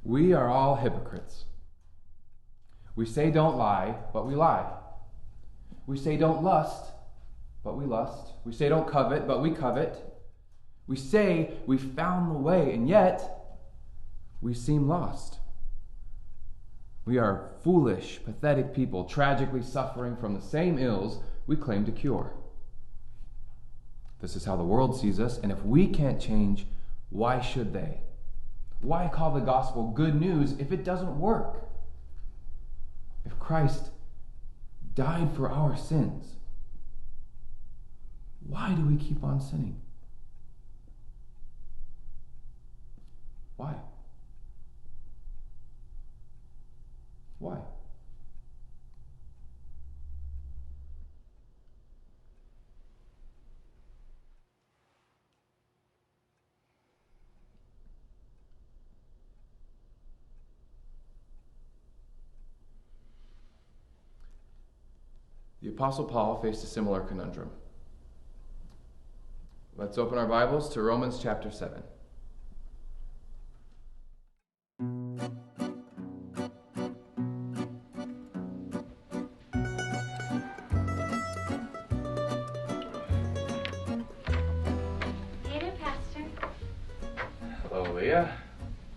We are all hypocrites. We say don't lie, but we lie. We say don't lust, but we lust. We say don't covet, but we covet. We say we found the way, and yet we seem lost. We are foolish, pathetic people, tragically suffering from the same ills we claim to cure. This is how the world sees us, and if we can't change, why should they? Why call the gospel good news if it doesn't work? If Christ died for our sins, why do we keep on sinning? Why? Why? The Apostle Paul faced a similar conundrum. Let's open our Bibles to Romans chapter 7.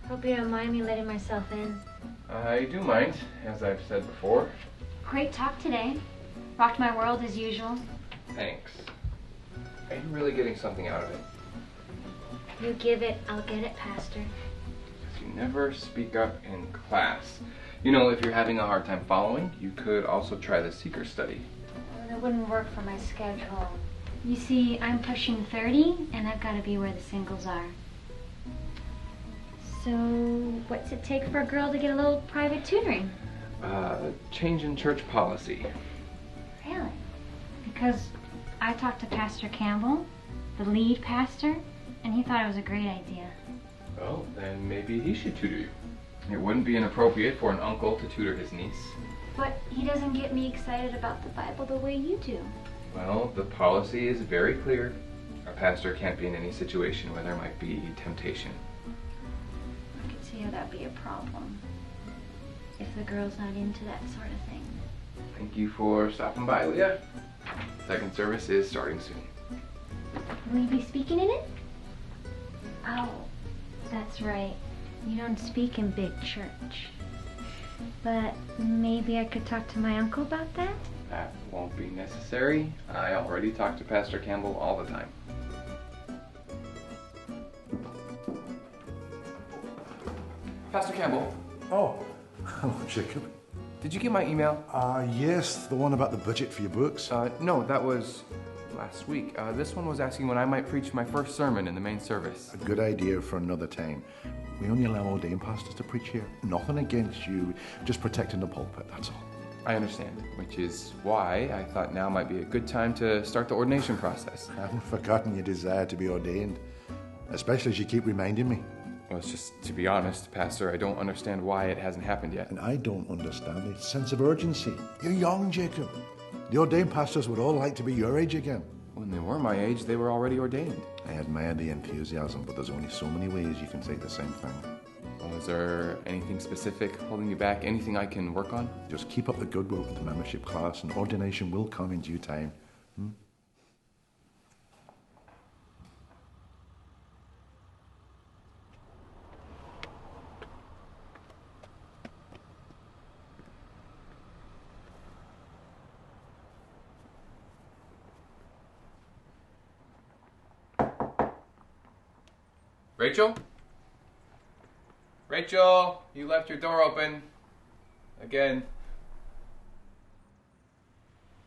Hope you don't mind me letting myself in. I do mind, as I've said before. Great talk today. Rocked my world as usual. Thanks. Are you really getting something out of it? You give it, I'll get it, Pastor. You never speak up in class. You know, if you're having a hard time following, you could also try the seeker study. Well, that wouldn't work for my schedule. You see, I'm pushing 30, and I've got to be where the singles are. So, what's it take for a girl to get a little private tutoring? Change in church policy. Really? Because I talked to Pastor Campbell, the lead pastor, and he thought it was a great idea. Well, then maybe he should tutor you. It wouldn't be inappropriate for an uncle to tutor his niece. But he doesn't get me excited about the Bible the way you do. Well, the policy is very clear. A pastor can't be in any situation where there might be temptation. I could see how that'd be a problem if the girl's not into that sort of thing. Thank you for stopping by, Leah. Second service is starting soon. Will you be speaking in it? Oh, that's right. You don't speak in big church. But maybe I could talk to my uncle about that? That won't be necessary. I already talk to Pastor Campbell all the time. Pastor Campbell. Oh, hello, Jacob. Did you get my email? Yes, the one about the budget for your books. No, that was last week. This one was asking when I might preach my first sermon in the main service. A good idea for another time. We only allow ordained pastors to preach here. Nothing against you, just protecting the pulpit, that's all. I understand, which is why I thought now might be a good time to start the ordination process. I haven't forgotten your desire to be ordained, especially as you keep reminding me. Well, it's just, to be honest, Pastor, I don't understand why it hasn't happened yet. And I don't understand the sense of urgency. You're young, Jacob. The ordained pastors would all like to be your age again. When they were my age, they were already ordained. I admire the enthusiasm, but there's only so many ways you can say the same thing. Well, is there anything specific holding you back? Anything I can work on? Just keep up the good work with the membership class, and ordination will come in due time. Rachel? Rachel, you left your door open. Again.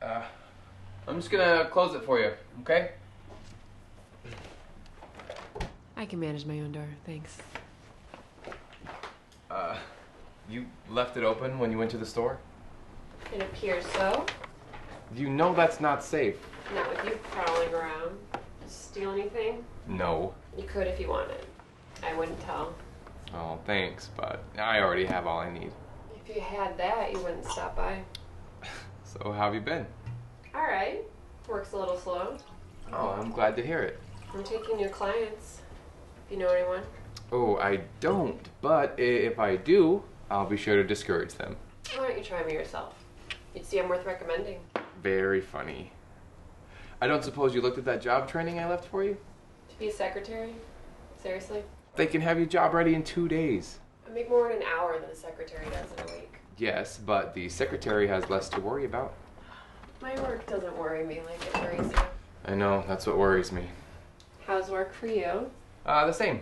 I'm just gonna close it for you, okay? I can manage my own door, thanks. You left it open when you went to the store? It appears so. You know that's not safe. Not with you prowling around. Steal anything? No. You could if you wanted. I wouldn't tell. Oh, thanks, but I already have all I need. If you had that, you wouldn't stop by. So how have you been? All right. Work's a little slow. Oh, I'm glad to hear it. I'm taking new clients. If you know anyone. Oh, I don't, but if I do, I'll be sure to discourage them. Why don't you try me yourself? You'd see I'm worth recommending. Very funny. I don't suppose you looked at that job training I left for you? To be a secretary? Seriously? They can have you job ready in 2 days. I make more in an hour than a secretary does in a week. Yes, but the secretary has less to worry about. My work doesn't worry me like it worries you. I know, that's what worries me. How's work for you? The same.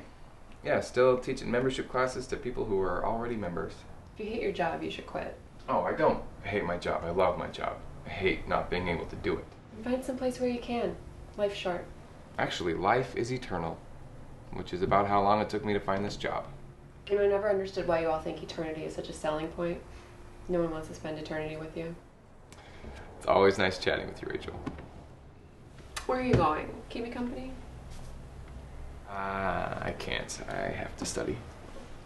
Yeah, still teaching membership classes to people who are already members. If you hate your job, you should quit. Oh, I don't hate my job. I love my job. I hate not being able to do it. Find some place where you can. Life's short. Actually, life is eternal, which is about how long it took me to find this job. You know, I never understood why you all think eternity is such a selling point. No one wants to spend eternity with you. It's always nice chatting with you, Rachel. Where are you going? Keep me company? I can't. I have to study.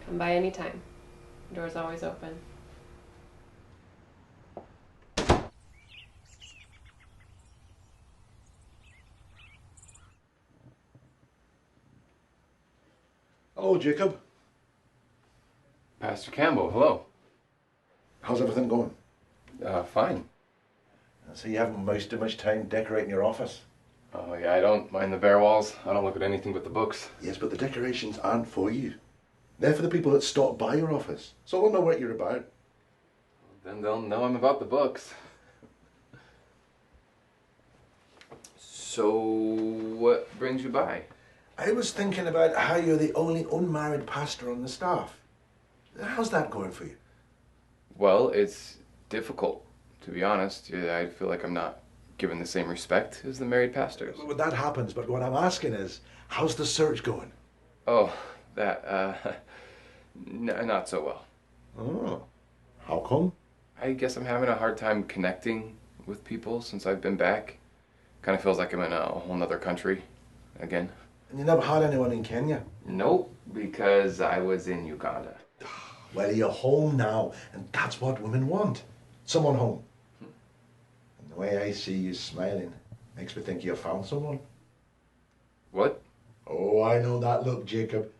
Come by any time. The door's always open. Hello, Jacob. Pastor Campbell, hello. How's everything going? Fine. I see you haven't wasted much time decorating your office. Oh, yeah, I don't mind the bare walls. I don't look at anything but the books. Yes, but the decorations aren't for you. They're for the people that stop by your office. So they'll know what you're about. Then they'll know I'm about the books. So, what brings you by? I was thinking about how you're the only unmarried pastor on the staff. How's that going for you? Well, it's difficult, to be honest. Yeah, I feel like I'm not given the same respect as the married pastors. Well, that happens, but what I'm asking is, how's the search going? Oh, that, not so well. Oh, how come? I guess I'm having a hard time connecting with people since I've been back. Kind of feels like I'm in a whole nother country again. And you never had anyone in Kenya? Nope, because I was in Uganda. Well, you're home now, and that's what women want. Someone home. And the way I see you smiling makes me think you found someone. What? Oh, I know that look, Jacob.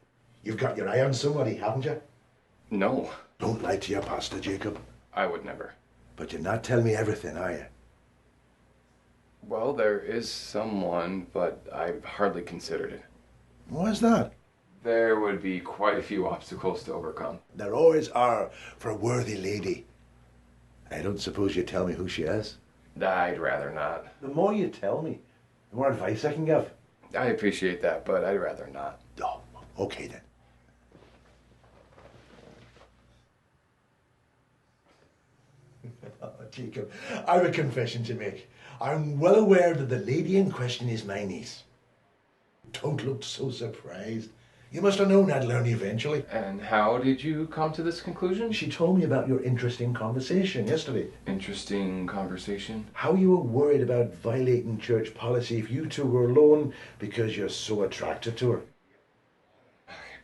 You've got your eye on somebody, haven't you? No, Don't lie to your pastor, Jacob. I would never. But you're not telling me everything, are you? Well, there is someone, but I've hardly considered it. Why's that? There would be quite a few obstacles to overcome. There always are for a worthy lady. I don't suppose you tell me who she is. I'd rather not. The more you tell me, the more advice I can give. I appreciate that, but I'd rather not. Oh, okay then. Jacob, I have a confession to make. I'm well aware that the lady in question is my niece. Don't look so surprised. You must have known I'd learn eventually. And how did you come to this conclusion? She told me about your interesting conversation yesterday. Interesting conversation. How you were worried about violating church policy if you two were alone because you're so attracted to her.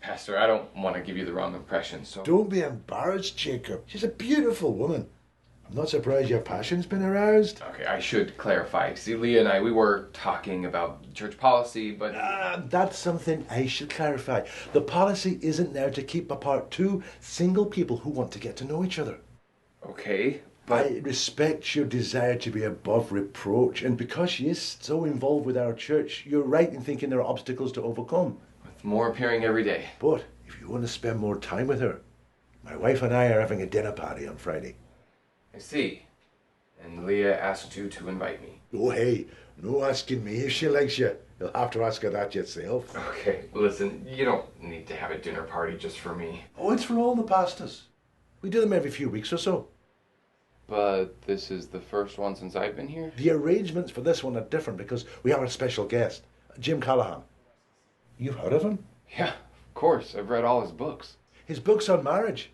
Pastor, I don't want to give you the wrong impression, so... Don't be embarrassed, Jacob. She's a beautiful woman. I'm not surprised your passion's been aroused. Okay, I should clarify. See, Leah and I, we were talking about church policy, but... That's something I should clarify. The policy isn't there to keep apart two single people who want to get to know each other. Okay, but... I respect your desire to be above reproach, and because she is so involved with our church, you're right in thinking there are obstacles to overcome. With more appearing every day. But if you want to spend more time with her, my wife and I are having a dinner party on Friday. I see. And Leah asked you to invite me. Oh, hey, no asking me if she likes you. You'll have to ask her that yourself. Okay, listen, you don't need to have a dinner party just for me. Oh, it's for all the pastors. We do them every few weeks or so. But this is the first one since I've been here? The arrangements for this one are different because we have a special guest, Jim Callahan. You've heard of him? Yeah, of course. I've read all his books. His books on marriage.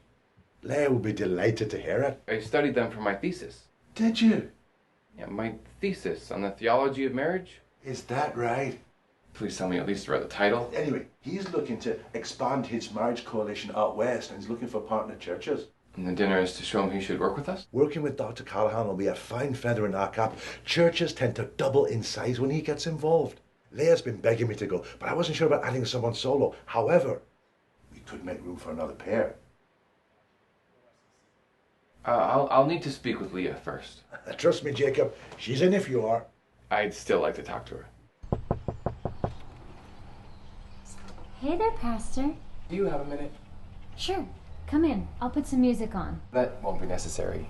Leah will be delighted to hear it. I studied them for my thesis. Did you? Yeah, my thesis on the theology of marriage. Is that right? Please tell me you at least read the title. Anyway, he's looking to expand his marriage coalition out west and he's looking for partner churches. And the dinner is to show him he should work with us? Working with Dr. Callahan will be a fine feather in our cap. Churches tend to double in size when he gets involved. Leah's been begging me to go, but I wasn't sure about adding someone solo. However, could make room for another pair. I'll need to speak with Leah first. Trust me, Jacob, she's in if you are. I'd still like to talk to her. Hey there, Pastor. Do you have a minute? Sure, come in. I'll put some music on. That won't be necessary.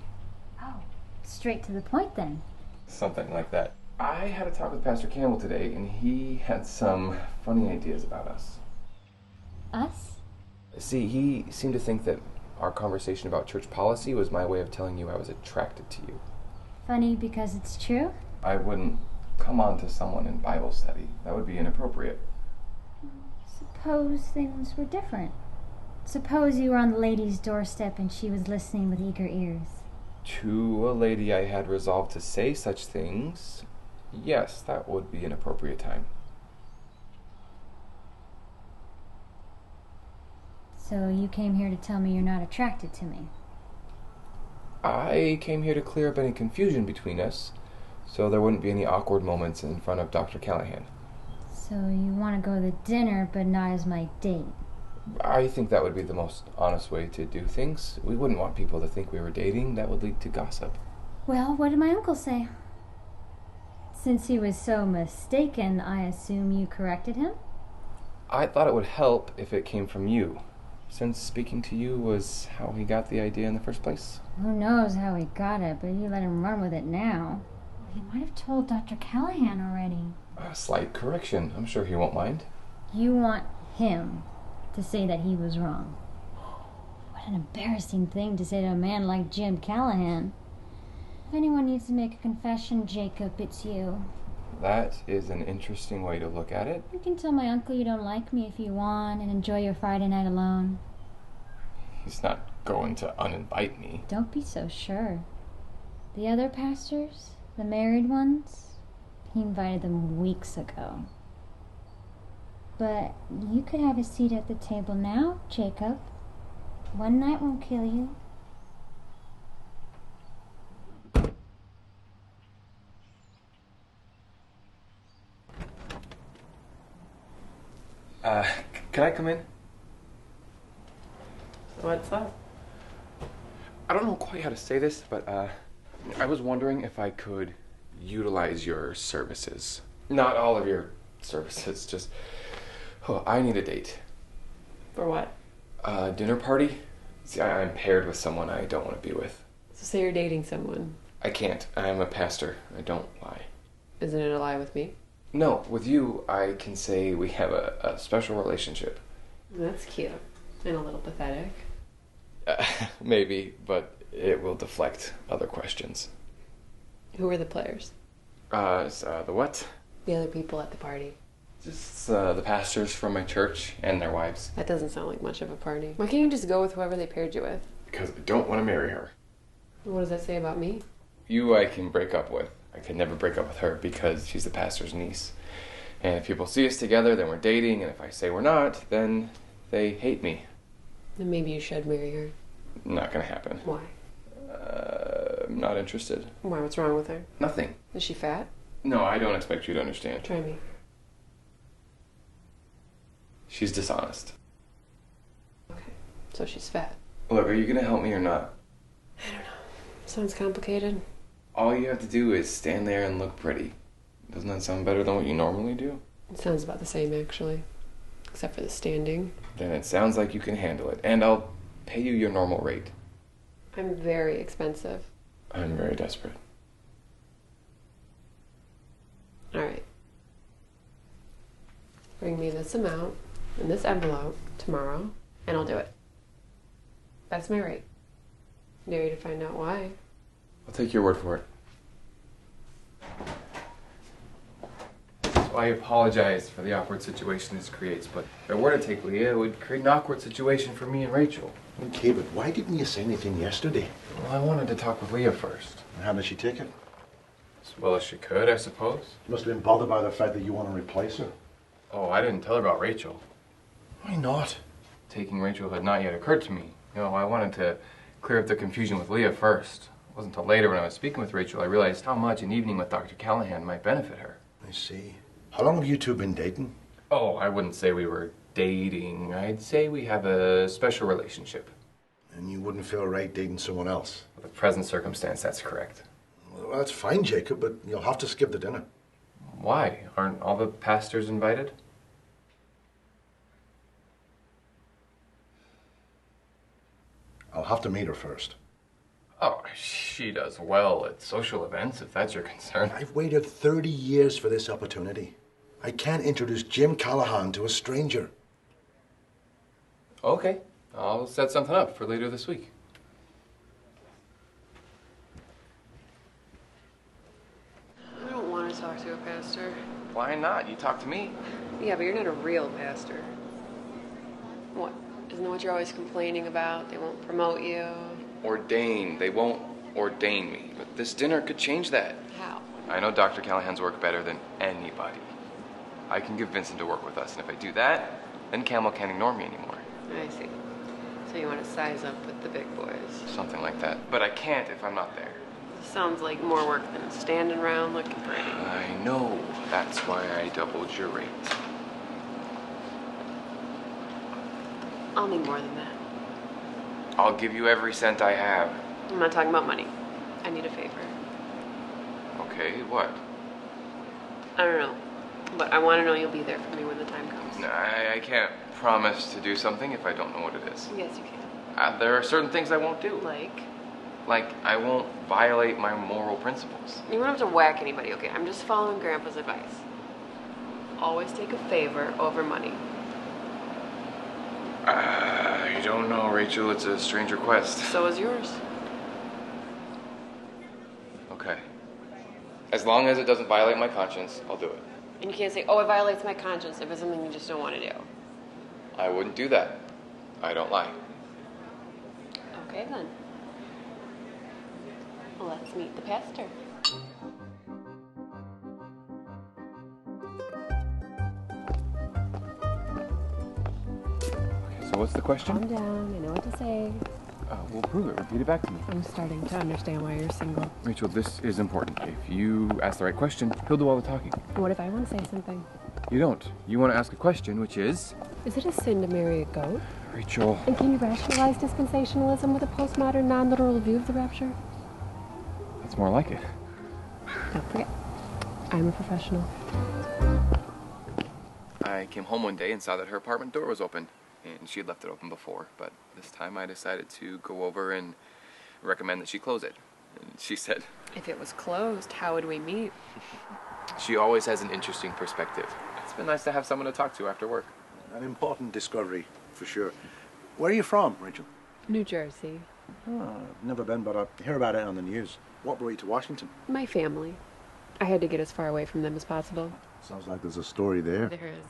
Oh, straight to the point then. Something like that. I had a talk with Pastor Campbell today, and he had some funny ideas about us. Us? See, he seemed to think that our conversation about church policy was my way of telling you I was attracted to you. Funny because it's true? I wouldn't come on to someone in Bible study. That would be inappropriate. Suppose things were different. Suppose you were on the lady's doorstep and she was listening with eager ears. To a lady I had resolved to say such things, yes, that would be an appropriate time. So you came here to tell me you're not attracted to me? I came here to clear up any confusion between us, so there wouldn't be any awkward moments in front of Dr. Callahan. So you want to go to dinner, but not as my date? I think that would be the most honest way to do things. We wouldn't want people to think we were dating. That would lead to gossip. Well, what did my uncle say? Since he was so mistaken, I assume you corrected him? I thought it would help if it came from you, since speaking to you was how he got the idea in the first place. Who knows how he got it, but you let him run with it now. He might have told Dr. Callahan already. A slight correction. I'm sure he won't mind. You want him to say that he was wrong. What an embarrassing thing to say to a man like Jim Callahan. If anyone needs to make a confession, Jacob, it's you. That is an interesting way to look at it. You can tell my uncle you don't like me if you want and enjoy your Friday night alone. He's not going to uninvite me. Don't be so sure. The other pastors, the married ones, he invited them weeks ago. But you could have a seat at the table now, Jacob. One night won't kill you. Can I come in? What's up? I don't know quite how to say this, but I was wondering if I could utilize your services. Not all of your services, just... Oh, I need a date. For what? A dinner party? See, I'm paired with someone I don't want to be with. So say you're dating someone. I can't. I'm a pastor. I don't lie. Isn't it a lie with me? No, with you, I can say we have a special relationship. That's cute. And a little pathetic. Maybe, but it will deflect other questions. Who are the players? The what? The other people at the party. Just the pastors from my church and their wives. That doesn't sound like much of a party. Why can't you just go with whoever they paired you with? Because I don't want to marry her. What does that say about me? You I can break up with. I could never break up with her because she's the pastor's niece. And if people see us together, then we're dating, and if I say we're not, then they hate me. Then maybe you should marry her. Not gonna happen. Why? I'm not interested. Why? What's wrong with her? Nothing. Is she fat? No, I don't expect you to understand. Try me. She's dishonest. Okay. So she's fat. Look, are you gonna help me or not? I don't know. Sounds complicated. All you have to do is stand there and look pretty. Doesn't that sound better than what you normally do? It sounds about the same, actually. Except for the standing. Then it sounds like you can handle it, and I'll pay you your normal rate. I'm very expensive. I'm very desperate. Alright. Bring me this amount in this envelope tomorrow, and I'll do it. That's my rate. Dare you to find out why. I'll take your word for it. So I apologize for the awkward situation this creates, but if I were to take Leah, it would create an awkward situation for me and Rachel. Okay, but why didn't you say anything yesterday? Well, I wanted to talk with Leah first. How did she take it? As well as she could, I suppose. She must have been bothered by the fact that you want to replace her. Oh, I didn't tell her about Rachel. Why not? Taking Rachel had not yet occurred to me. You know, I wanted to clear up the confusion with Leah first. It wasn't until later when I was speaking with Rachel I realized how much an evening with Dr. Callahan might benefit her. I see. How long have you two been dating? Oh, I wouldn't say we were dating. I'd say we have a special relationship. And you wouldn't feel right dating someone else? The present circumstance, that's correct. Well, that's fine, Jacob, but you'll have to skip the dinner. Why? Aren't all the pastors invited? I'll have to meet her first. Oh, she does well at social events, if that's your concern. I've waited 30 years for this opportunity. I can't introduce Jim Callahan to a stranger. Okay, I'll set something up for later this week. I don't want to talk to a pastor. Why not? You talk to me. Yeah, but you're not a real pastor. What? Isn't that what you're always complaining about? They won't promote you. Ordain. They won't ordain me. But this dinner could change that. How? I know Dr. Callahan's work better than anybody. I can get Vincent to work with us, and if I do that, then Camel can't ignore me anymore. I see. So you want to size up with the big boys. Something like that. But I can't if I'm not there. Sounds like more work than standing around looking pretty. I know. That's why I doubled your rate. I'll need more than that. I'll give you every cent I have. I'm not talking about money. I need a favor. Okay, what? I don't know. But I want to know you'll be there for me when the time comes. I can't promise to do something if I don't know what it is. Yes, you can. There are certain things I won't do. Like, I won't violate my moral principles. You don't have to whack anybody, okay? I'm just following Grandpa's advice. Always take a favor over money. You don't know, Rachel. It's a strange request. So is yours. Okay. As long as it doesn't violate my conscience, I'll do it. And you can't say, oh, it violates my conscience if it's something you just don't want to do. I wouldn't do that. I don't lie. Okay, then. Let's meet the pastor. Okay, so what's the question? Calm down. I know what to say. We'll prove it. Repeat it back to me. I'm starting to understand why you're single. Rachel, this is important. If you ask the right question, he'll do all the talking. What if I want to say something? You don't. You want to ask a question, which is... Is it a sin to marry a goat? Rachel... And can you rationalize dispensationalism with a postmodern, non-literal view of the rapture? That's more like it. Don't forget, I'm a professional. I came home one day and saw that her apartment door was open. And she had left it open before, but this time I decided to go over and recommend that she close it. And she said... If it was closed, how would we meet? She always has an interesting perspective. It's been nice to have someone to talk to after work. An important discovery, for sure. Where are you from, Rachel? New Jersey. Oh, I've never been, but I hear about it on the news. What brought you to Washington? My family. I had to get as far away from them as possible. Sounds like there's a story there. There is.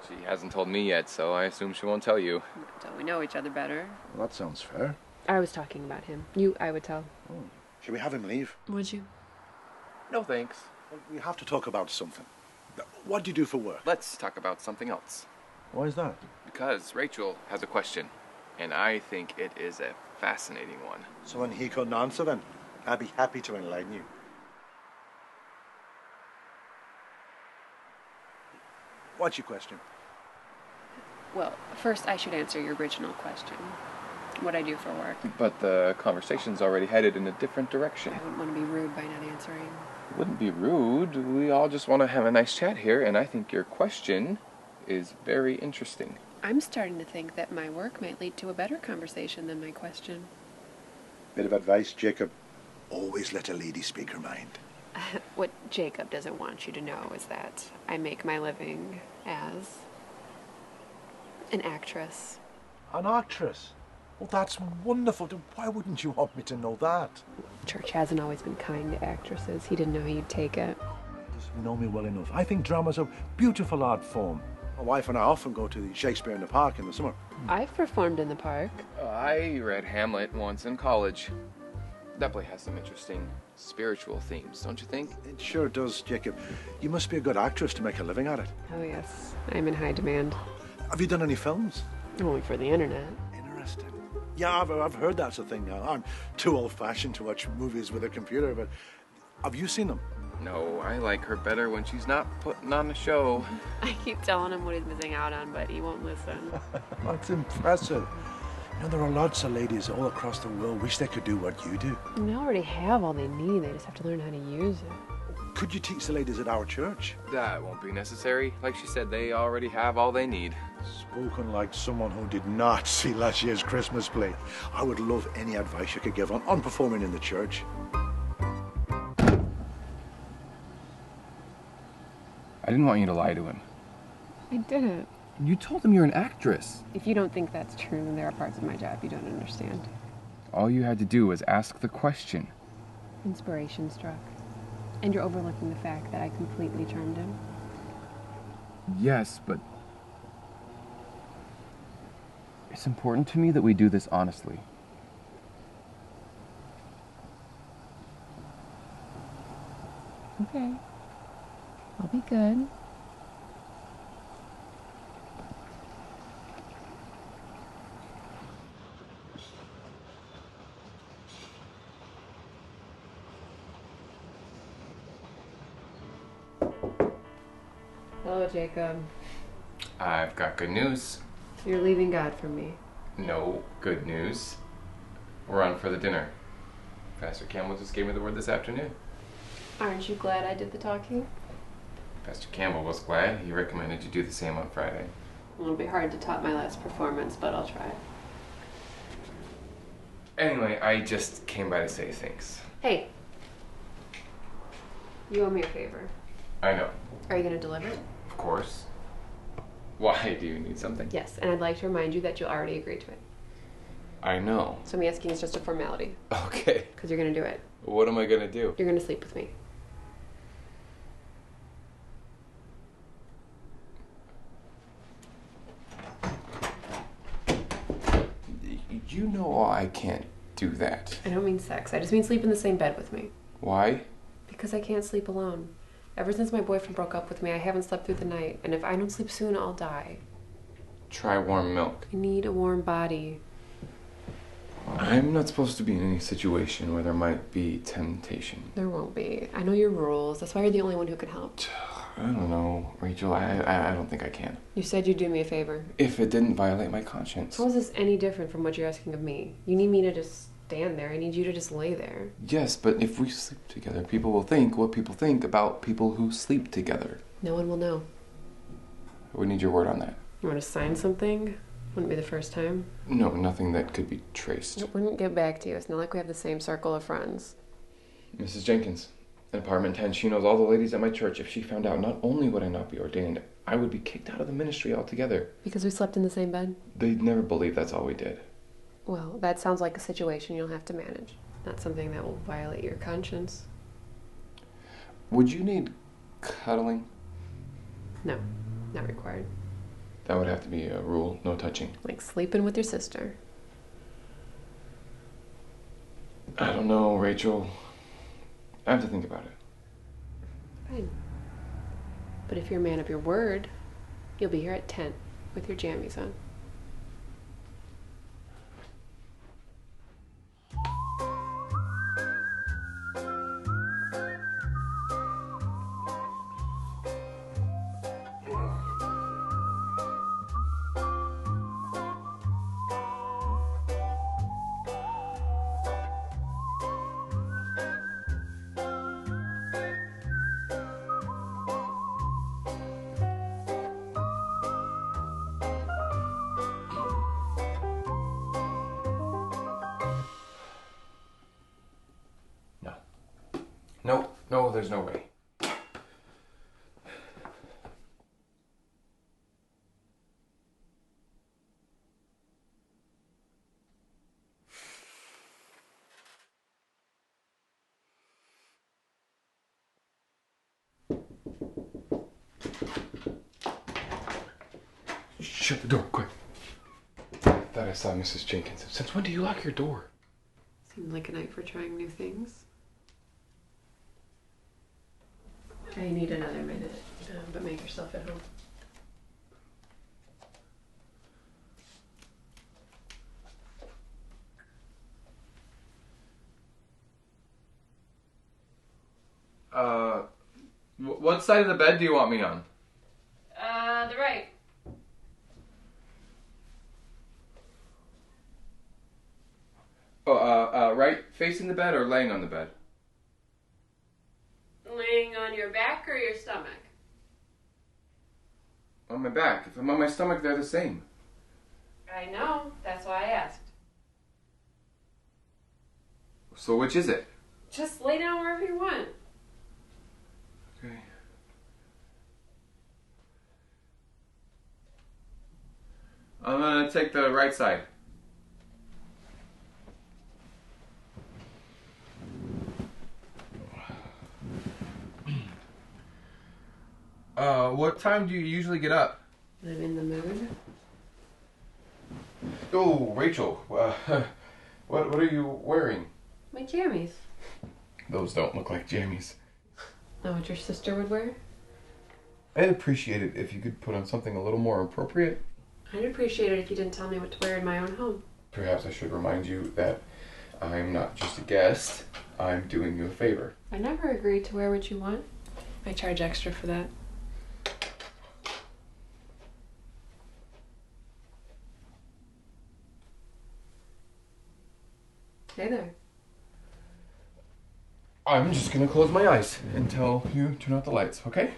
She hasn't told me yet, so I assume she won't tell you. Until we know each other better. Well, that sounds fair. I was talking about him. I would tell. Oh. Should we have him leave? Would you? No thanks. Well, we have to talk about something. What do you do for work? Let's talk about something else. Why is that? Because Rachel has a question, and I think it is a fascinating one. So when he couldn't answer, then I'd be happy to enlighten you. What's your question? Well, first I should answer your original question. What I do for work. But the conversation's already headed in a different direction. I wouldn't want to be rude by not answering. It wouldn't be rude. We all just want to have a nice chat here, and I think your question is very interesting. I'm starting to think that my work might lead to a better conversation than my question. Bit of advice, Jacob. Always let a lady speak her mind. What Jacob doesn't want you to know is that I make my living as an actress. An actress? Well, that's wonderful. Why wouldn't you want me to know that? Church hasn't always been kind to actresses. He didn't know you'd take it. You know me well enough. I think drama's a beautiful art form. My wife and I often go to the Shakespeare in the Park in the summer. I've performed in the park. I read Hamlet once in college. That play has some interesting spiritual themes, don't you think? It sure does, Jacob. You must be a good actress to make a living at it. Oh, yes. I'm in high demand. Have you done any films? Only for the internet. Interesting. Yeah, I've heard that's a thing now. I'm too old-fashioned to watch movies with a computer, but have you seen them? No, I like her better when she's not putting on a show. I keep telling him what he's missing out on, but he won't listen. That's impressive. You know, there are lots of ladies all across the world wish they could do what you do. And they already have all they need. They just have to learn how to use it. Could you teach the ladies at our church? That won't be necessary. Like she said, they already have all they need. Spoken like someone who did not see last year's Christmas play. I would love any advice you could give on performing in the church. I didn't want you to lie to him. I didn't. You told him you're an actress. If you don't think that's true, then there are parts of my job you don't understand. All you had to do was ask the question. Inspiration struck. And you're overlooking the fact that I completely charmed him. Yes, but it's important to me that we do this honestly. Okay. I'll be good. Hello, Jacob. I've got good news. You're leaving God for me. No good news. We're on for the dinner. Pastor Campbell just gave me the word this afternoon. Aren't you glad I did the talking? Pastor Campbell was glad. He recommended you do the same on Friday. It'll be hard to top my last performance, but I'll try. Anyway, I just came by to say thanks. Hey. You owe me a favor. I know. Are you going to deliver? Of course. Why? Do you need something? Yes, and I'd like to remind you that you already agreed to it. I know. So me asking is just a formality. Okay. Because you're going to do it. What am I going to do? You're going to sleep with me. You know I can't do that. I don't mean sex. I just mean sleep in the same bed with me. Why? Because I can't sleep alone. Ever since my boyfriend broke up with me, I haven't slept through the night. And if I don't sleep soon, I'll die. Try warm milk. I need a warm body. I'm not supposed to be in any situation where there might be temptation. There won't be. I know your rules. That's why you're the only one who can help. I don't know, Rachel. I don't think I can. You said you'd do me a favor. If it didn't violate my conscience. How is this any different from what you're asking of me? You need me to just stand there. I need you to just lay there. Yes, but if we sleep together, people will think what people think about people who sleep together. No one will know. We need your word on that. You want to sign something? Wouldn't be the first time. No, nothing that could be traced. It wouldn't get back to you. It's not like we have the same circle of friends. Mrs. Jenkins, in apartment 10, she knows all the ladies at my church. If she found out, not only would I not be ordained, I would be kicked out of the ministry altogether. Because we slept in the same bed? They'd never believe that's all we did. Well, that sounds like a situation you'll have to manage. Not something that will violate your conscience. Would you need cuddling? No, not required. That would have to be a rule, no touching. Like sleeping with your sister. I don't know, Rachel. I have to think about it. Fine. But if you're a man of your word, you'll be here at 10 with your jammies on. No, there's no way. Shut the door, quick. Thought I saw Mrs. Jenkins. Since when do you lock your door? Seemed like a night for trying new things. I need another minute, but make yourself at home. What side of the bed do you want me on? The right. Oh, right facing the bed or laying on the bed? Laying on your back or your stomach? On my back. If I'm on my stomach, they're the same. I know. That's why I asked. So which is it? Just lay down wherever you want. Okay. I'm gonna take the right side. What time do you usually get up? I'm in the mood. Oh, Rachel, what are you wearing? My jammies. Those don't look like jammies. Know what your sister would wear? I'd appreciate it if you could put on something a little more appropriate. I'd appreciate it if you didn't tell me what to wear in my own home. Perhaps I should remind you that I'm not just a guest, I'm doing you a favor. I never agreed to wear what you want. I charge extra for that. Hey there. I'm just gonna close my eyes until you turn out the lights, okay?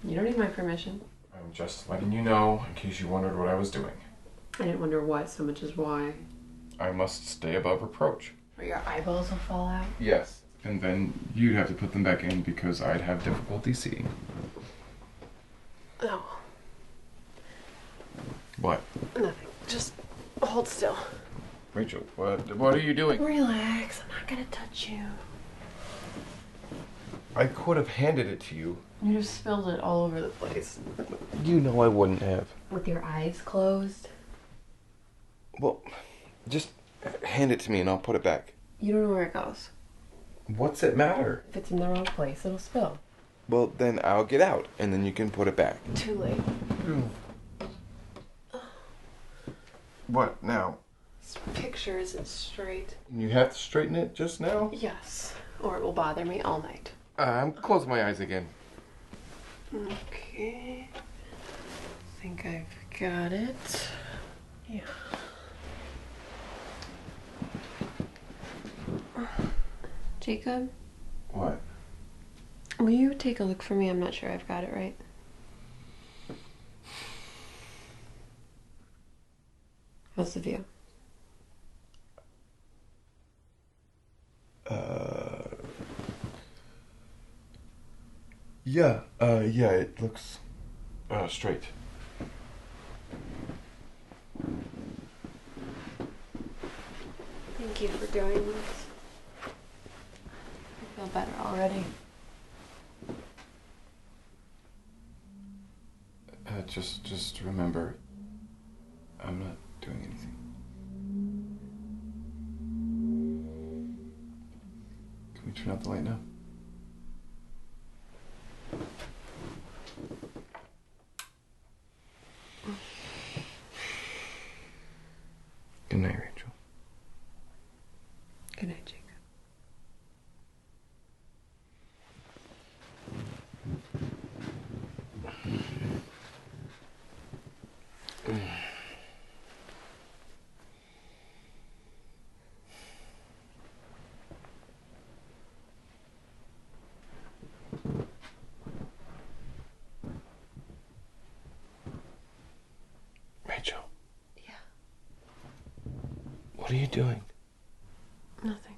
You don't need my permission. I'm just letting you know in case you wondered what I was doing. I didn't wonder what so much as why. I must stay above reproach. Or your eyeballs will fall out. Yes. And then you'd have to put them back in because I'd have difficulty seeing. Oh. What? Nothing. Just hold still. Rachel, what are you doing? Relax. I'm not gonna touch you. I could have handed it to you. You just spilled it all over the place. You know I wouldn't have. With your eyes closed? Well, just hand it to me and I'll put it back. You don't know where it goes. What's it matter? If it's in the wrong place, it'll spill. Well, then I'll get out and then you can put it back. Too late. What now? This picture isn't straight. You have to straighten it just now? Yes. Or it will bother me all night. I'm closing my eyes again. Okay. I think I've got it. Yeah. Jacob? What? Will you take a look for me? I'm not sure I've got it right. How's the view? Yeah, it looks straight. Thank you for doing this. I feel better already. Just remember, I'm not doing anything. Can we turn out the light now? Good night, Rachel. Good night, Jacob. Rachel. Yeah. What are you doing? Nothing.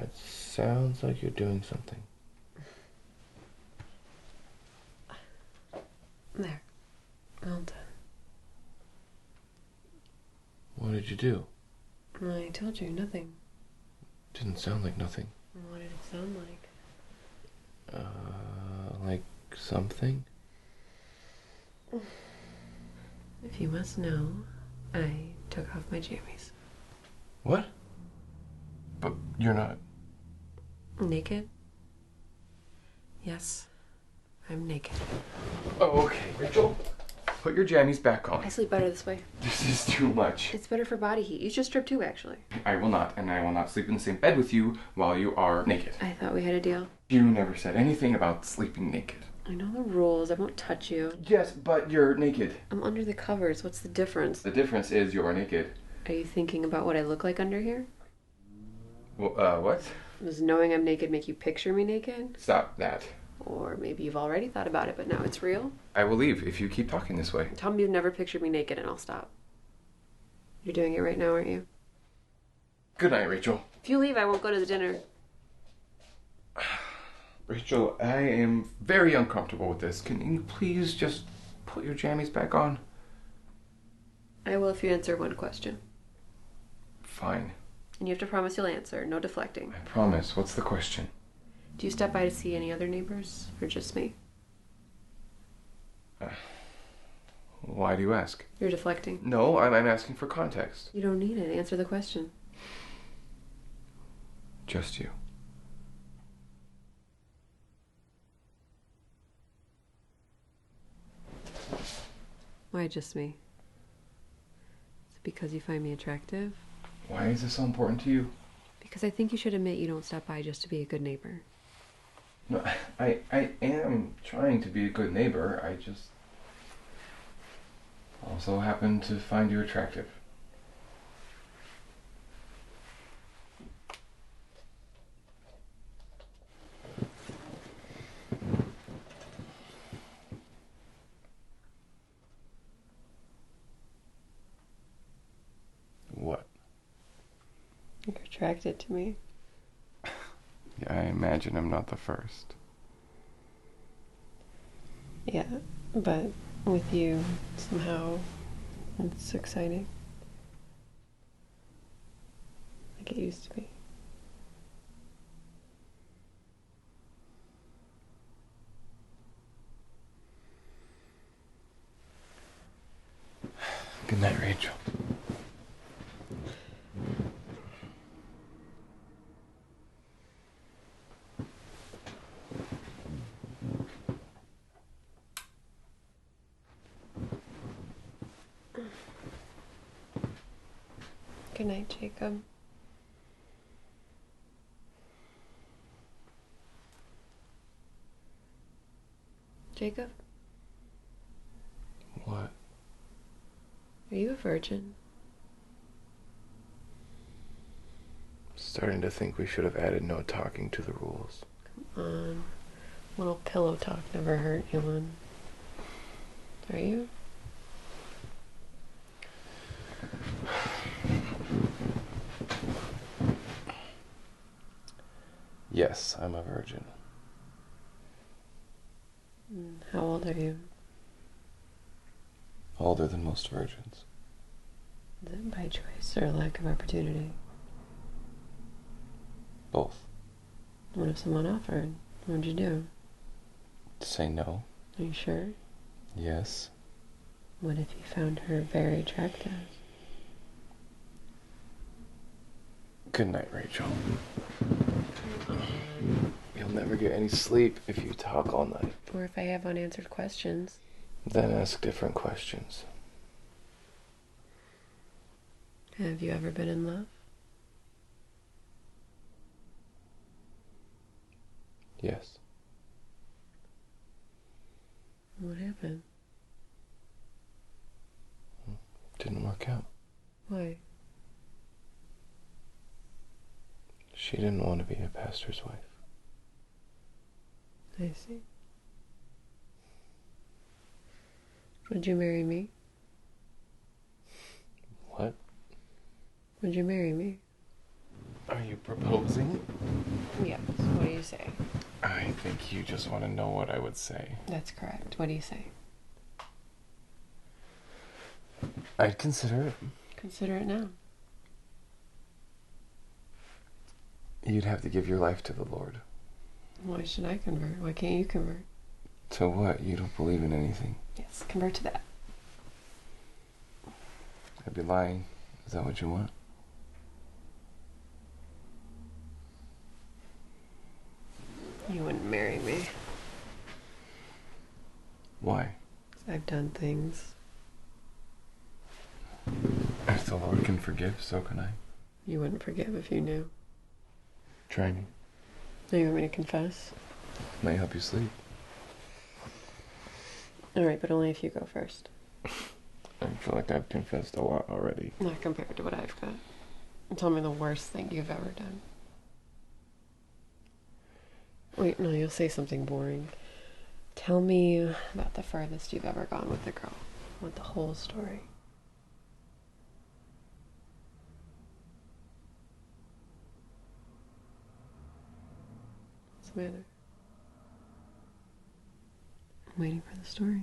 It sounds like you're doing something. There. All done. What did you do? I told you, nothing. Didn't sound like nothing. What did it sound like? Like something? If you must know, I took off my jammies. What? But you're not. Naked? Yes, I'm naked. Oh, okay, Rachel. put your jammies back on. I sleep better this way. This is too much. It's better for body heat. You should strip too, actually. I will not, and I will not sleep in the same bed with you while you are naked. I thought we had a deal. You never said anything about sleeping naked. I know the rules. I won't touch you. Yes, but you're naked. I'm under the covers. What's the difference? The difference is you're naked. Are you thinking about what I look like under here? Well, what? Does knowing I'm naked make you picture me naked? Stop that. Or maybe you've already thought about it, but now it's real? I will leave if you keep talking this way. Tell me you've never pictured me naked and I'll stop. You're doing it right now, aren't you? Good night, Rachel. If you leave, I won't go to the dinner. Rachel, I am very uncomfortable with this. Can you please just put your jammies back on? I will if you answer one question. Fine. And you have to promise you'll answer. No deflecting. I promise. What's the question? Do you stop by to see any other neighbors? Or just me? Why do you ask? You're deflecting. No, I'm asking for context. You don't need it. Answer the question. Just you. Why just me? Is it because you find me attractive? Why is this so important to you? Because I think you should admit you don't stop by just to be a good neighbor. No, I am trying to be a good neighbor. I just also happen to find you attractive. What? You're attracted to me. Yeah, I imagine I'm not the first. Yeah, but with you, somehow, it's exciting. Like it used to be. Good night, Rachel. Good night, Jacob. Jacob, What? are you a virgin? Starting to think we should have added no talking to the rules. Little pillow talk never hurt anyone. Are you? Yes, I'm a virgin. How old are you? Older than most virgins. Is it by choice or lack of opportunity? Both. What if someone offered? What'd you do? Say no. Are you sure? Yes. What if you found her very attractive? Good night, Rachel. You'll never get any sleep if you talk all night. Or if I have unanswered questions. Then ask different questions. Have you ever been in love? Yes. What happened? Didn't work out. Why? She didn't want to be a pastor's wife. I see. Would you marry me? What? Would you marry me? Are you proposing? Yes. What do you say? I think you just want to know what I would say. That's correct. What do you say? I'd consider it. Consider it now. You'd have to give your life to the Lord. Why should I convert? Why can't you convert? To what? You don't believe in anything. Yes, convert to that. I'd be lying. Is that what you want? You wouldn't marry me. Why? 'Cause I've done things the Lord can forgive, so can I. You wouldn't forgive if you knew. Try me. Now you want me to confess? Might help you sleep. Alright, but only if you go first. I feel like I've confessed a lot already. Not compared to what I've got. Tell me the worst thing you've ever done. Wait, no, you'll say something boring. Tell me about the furthest you've ever gone with a girl. I want the whole story. What's the matter? I'm waiting for the story.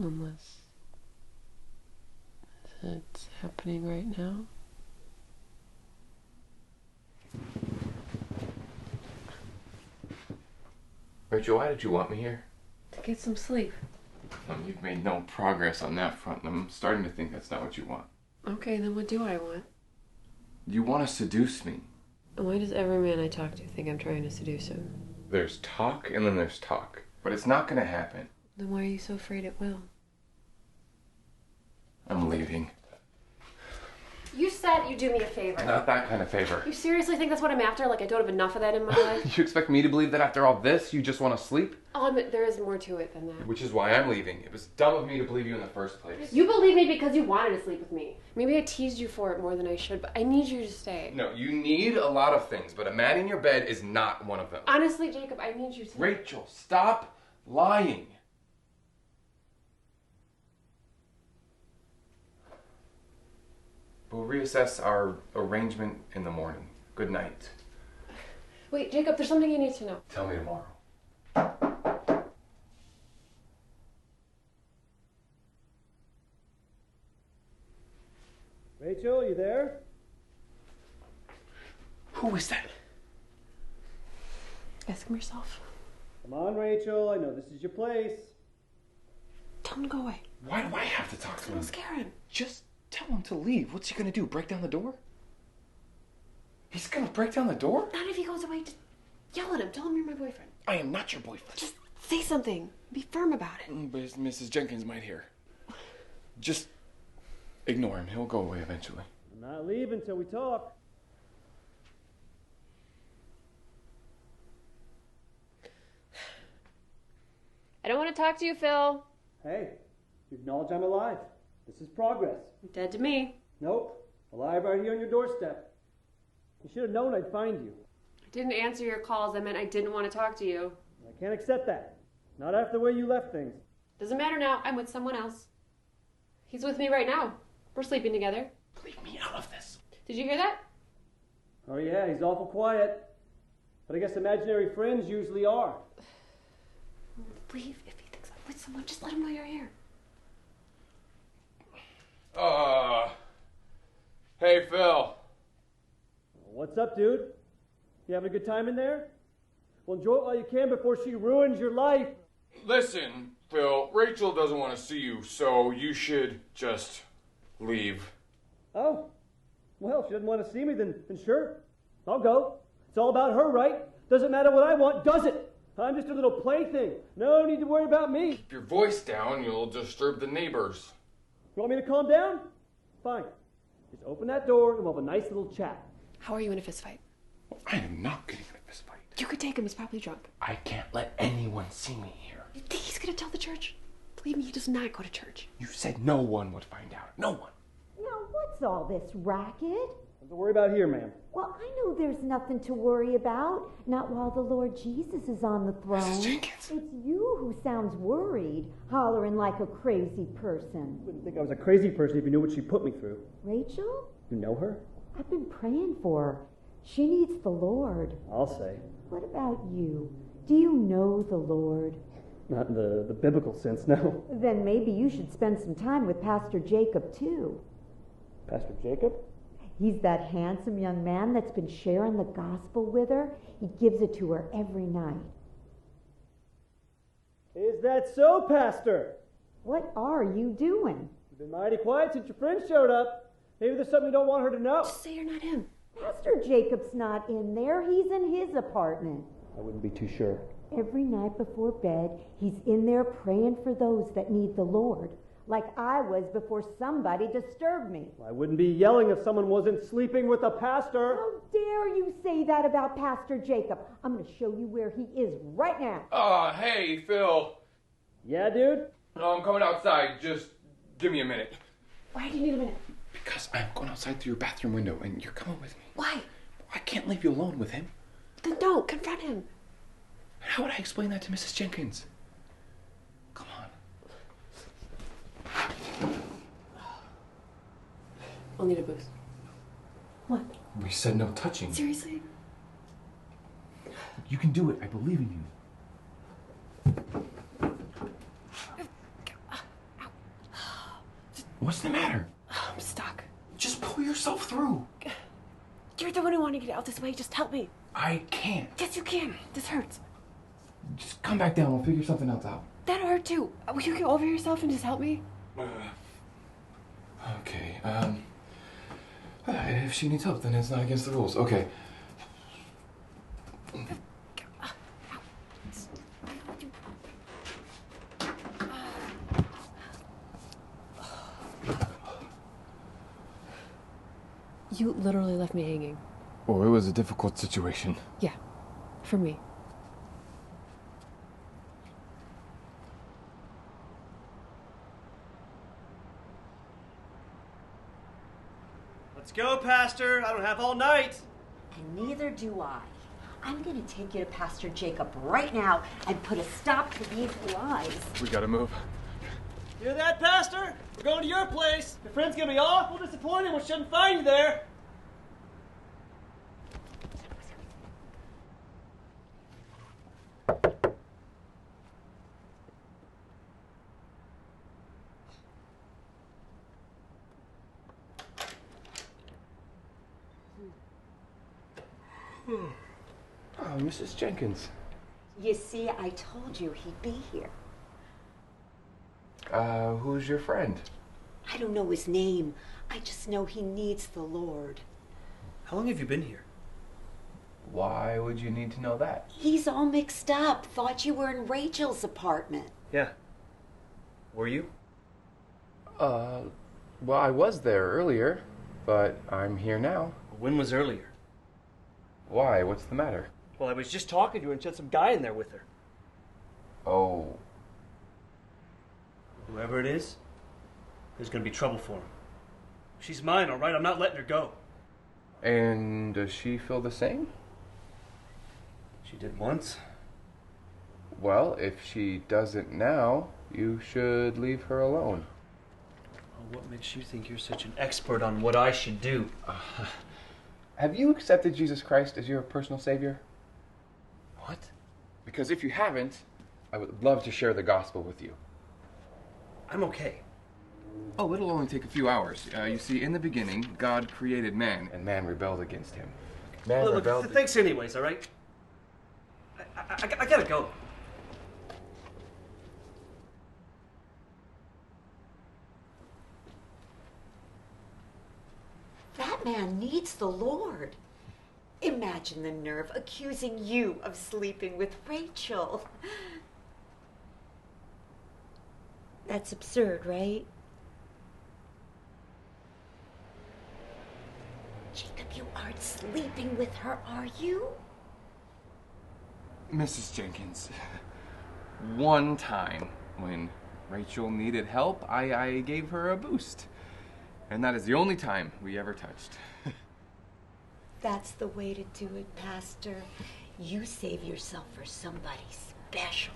Unless it's happening right now. Rachel, why did you want me here? To get some sleep. You've made no progress on that front, and I'm starting to think that's not what you want. Okay, then what do I want? You want to seduce me. And why does every man I talk to think I'm trying to seduce him? There's talk, and then there's talk. But it's not going to happen. Then why are you so afraid it will? I'm leaving. You said you'd do me a favor. Not that kind of favor. You seriously think that's what I'm after? Like I don't have enough of that in my life? You expect me to believe that after all this, you just want to sleep? There is more to it than that. Which is why I'm leaving. It was dumb of me to believe you in the first place. You believe me because you wanted to sleep with me. Maybe I teased you for it more than I should, but I need you to stay. No, you need a lot of things, but a man in your bed is not one of them. Honestly, Jacob, I need you to... Rachel, stop lying. We'll reassess our arrangement in the morning. Good night. Wait, Jacob, there's something you need to know. Tell me tomorrow. Rachel, you there? Who is that? Ask him yourself. Come on, Rachel. I know this is your place. Tell him to go away. Why do I have to talk to him? Don't scare him. Just tell him to leave. What's he gonna do? Break down the door? He's gonna break down the door? Not if he goes away. Just yell at him. Tell him you're my boyfriend. I am not your boyfriend. Just say something. Be firm about it. But Mrs. Jenkins might hear. Just ignore him. He'll go away eventually. I'm not leaving until we talk. I don't want to talk to you, Phil. Hey, you acknowledge I'm alive. This is progress. You're dead to me. Nope. Alive right here on your doorstep. You should have known I'd find you. I didn't answer your calls. I meant I didn't want to talk to you. I can't accept that. Not after the way you left things. Doesn't matter now. I'm with someone else. He's with me right now. We're sleeping together. Leave me out of this. Did you hear that? Oh yeah, he's awful quiet. But I guess imaginary friends usually are. Leave if he thinks I'm with someone. Just let him know you're here. Hey, Phil. What's up, dude? You having a good time in there? Well, enjoy it while you can before she ruins your life. Listen, Phil, Rachel doesn't want to see you, so you should just leave. Oh, well, if she doesn't want to see me, then sure, I'll go. It's all about her, right? Doesn't matter what I want, does it? I'm just a little plaything. No need to worry about me. Keep your voice down, you'll disturb the neighbors. You want me to calm down? Fine. Just open that door and we'll have a nice little chat. How are you in a fist fight? I am not getting in a fist fight. You could take him. He's probably drunk. I can't let anyone see me here. You think he's going to tell the church? Believe me, he does not go to church. You said no one would find out. No one. Now, what's all this racket? Nothing to worry about here, ma'am. Well, I know there's nothing to worry about. Not while the Lord Jesus is on the throne. Mrs. Jenkins. It's you who sounds worried, hollering like a crazy person. I wouldn't think I was a crazy person if you knew what she put me through. Rachel? You know her? I've been praying for her. She needs the Lord. I'll say. What about you? Do you know the Lord? Not in the biblical sense, no. Then maybe you should spend some time with Pastor Jacob, too. Pastor Jacob? He's that handsome young man that's been sharing the gospel with her. He gives it to her every night. Is that so, Pastor? What are you doing? You've been mighty quiet since your friend showed up. Maybe there's something you don't want her to know. Just say you're not him. Pastor Jacob's not in there. He's in his apartment. I wouldn't be too sure. Every night before bed, he's in there praying for those that need the Lord, like I was before somebody disturbed me. I wouldn't be yelling if someone wasn't sleeping with a pastor. How dare you say that about Pastor Jacob? I'm going to show you where he is right now. Hey, Phil. Yeah, dude? No, I'm coming outside. Just give me a minute. Why do you need a minute? Because I'm going outside through your bathroom window, and you're coming with me. Why? I can't leave you alone with him. Then don't. Confront him. How would I explain that to Mrs. Jenkins? Come on. I'll need a boost. What? We said no touching. Seriously? You can do it. I believe in you. What's the matter? I'm stuck. Just pull yourself through. You're the one who wanted to get out this way. Just help me. I can't. Yes, you can. This hurts. Just come back down. We'll figure something else out. That hurt too. Will you get over yourself and just help me? Okay. If she needs help, then it's not against the rules. Okay. You literally left me hanging. Oh, it was a difficult situation. Yeah, for me. Let's go, Pastor. I don't have all night. And neither do I. I'm going to take you to Pastor Jacob right now and put a stop to these lies. We gotta move. Hear that, Pastor? We're going to your place. Your friend's gonna be awful disappointed when she doesn't find you there. Oh, Mrs. Jenkins. You see, I told you he'd be here. Who's your friend? I don't know his name. I just know he needs the Lord. How long have you been here? Why would you need to know that? He's all mixed up. Thought you were in Rachel's apartment. Yeah. Were you? Well, I was there earlier, but I'm here now. When was earlier? Why? What's the matter? Well, I was just talking to her and she had some guy in there with her. Oh. Whoever it is, there's gonna be trouble for him. She's mine, all right? I'm not letting her go. And does she feel the same? She did once. Well, if she doesn't now, you should leave her alone. Well, what makes you think you're such an expert on what I should do? Have you accepted Jesus Christ as your personal Savior? What? Because if you haven't, I would love to share the gospel with you. I'm okay. Oh, it'll only take a few hours. You see, in the beginning, God created man, and man rebelled against him. Man Look, rebelled. thanks anyways, all right? I gotta go. That man needs the Lord. Imagine the nerve accusing you of sleeping with Rachel. That's absurd, right? Jacob, you aren't sleeping with her, are you? Mrs. Jenkins, one time when Rachel needed help, I gave her a boost. And that is the only time we ever touched. That's the way to do it, Pastor. You save yourself for somebody special.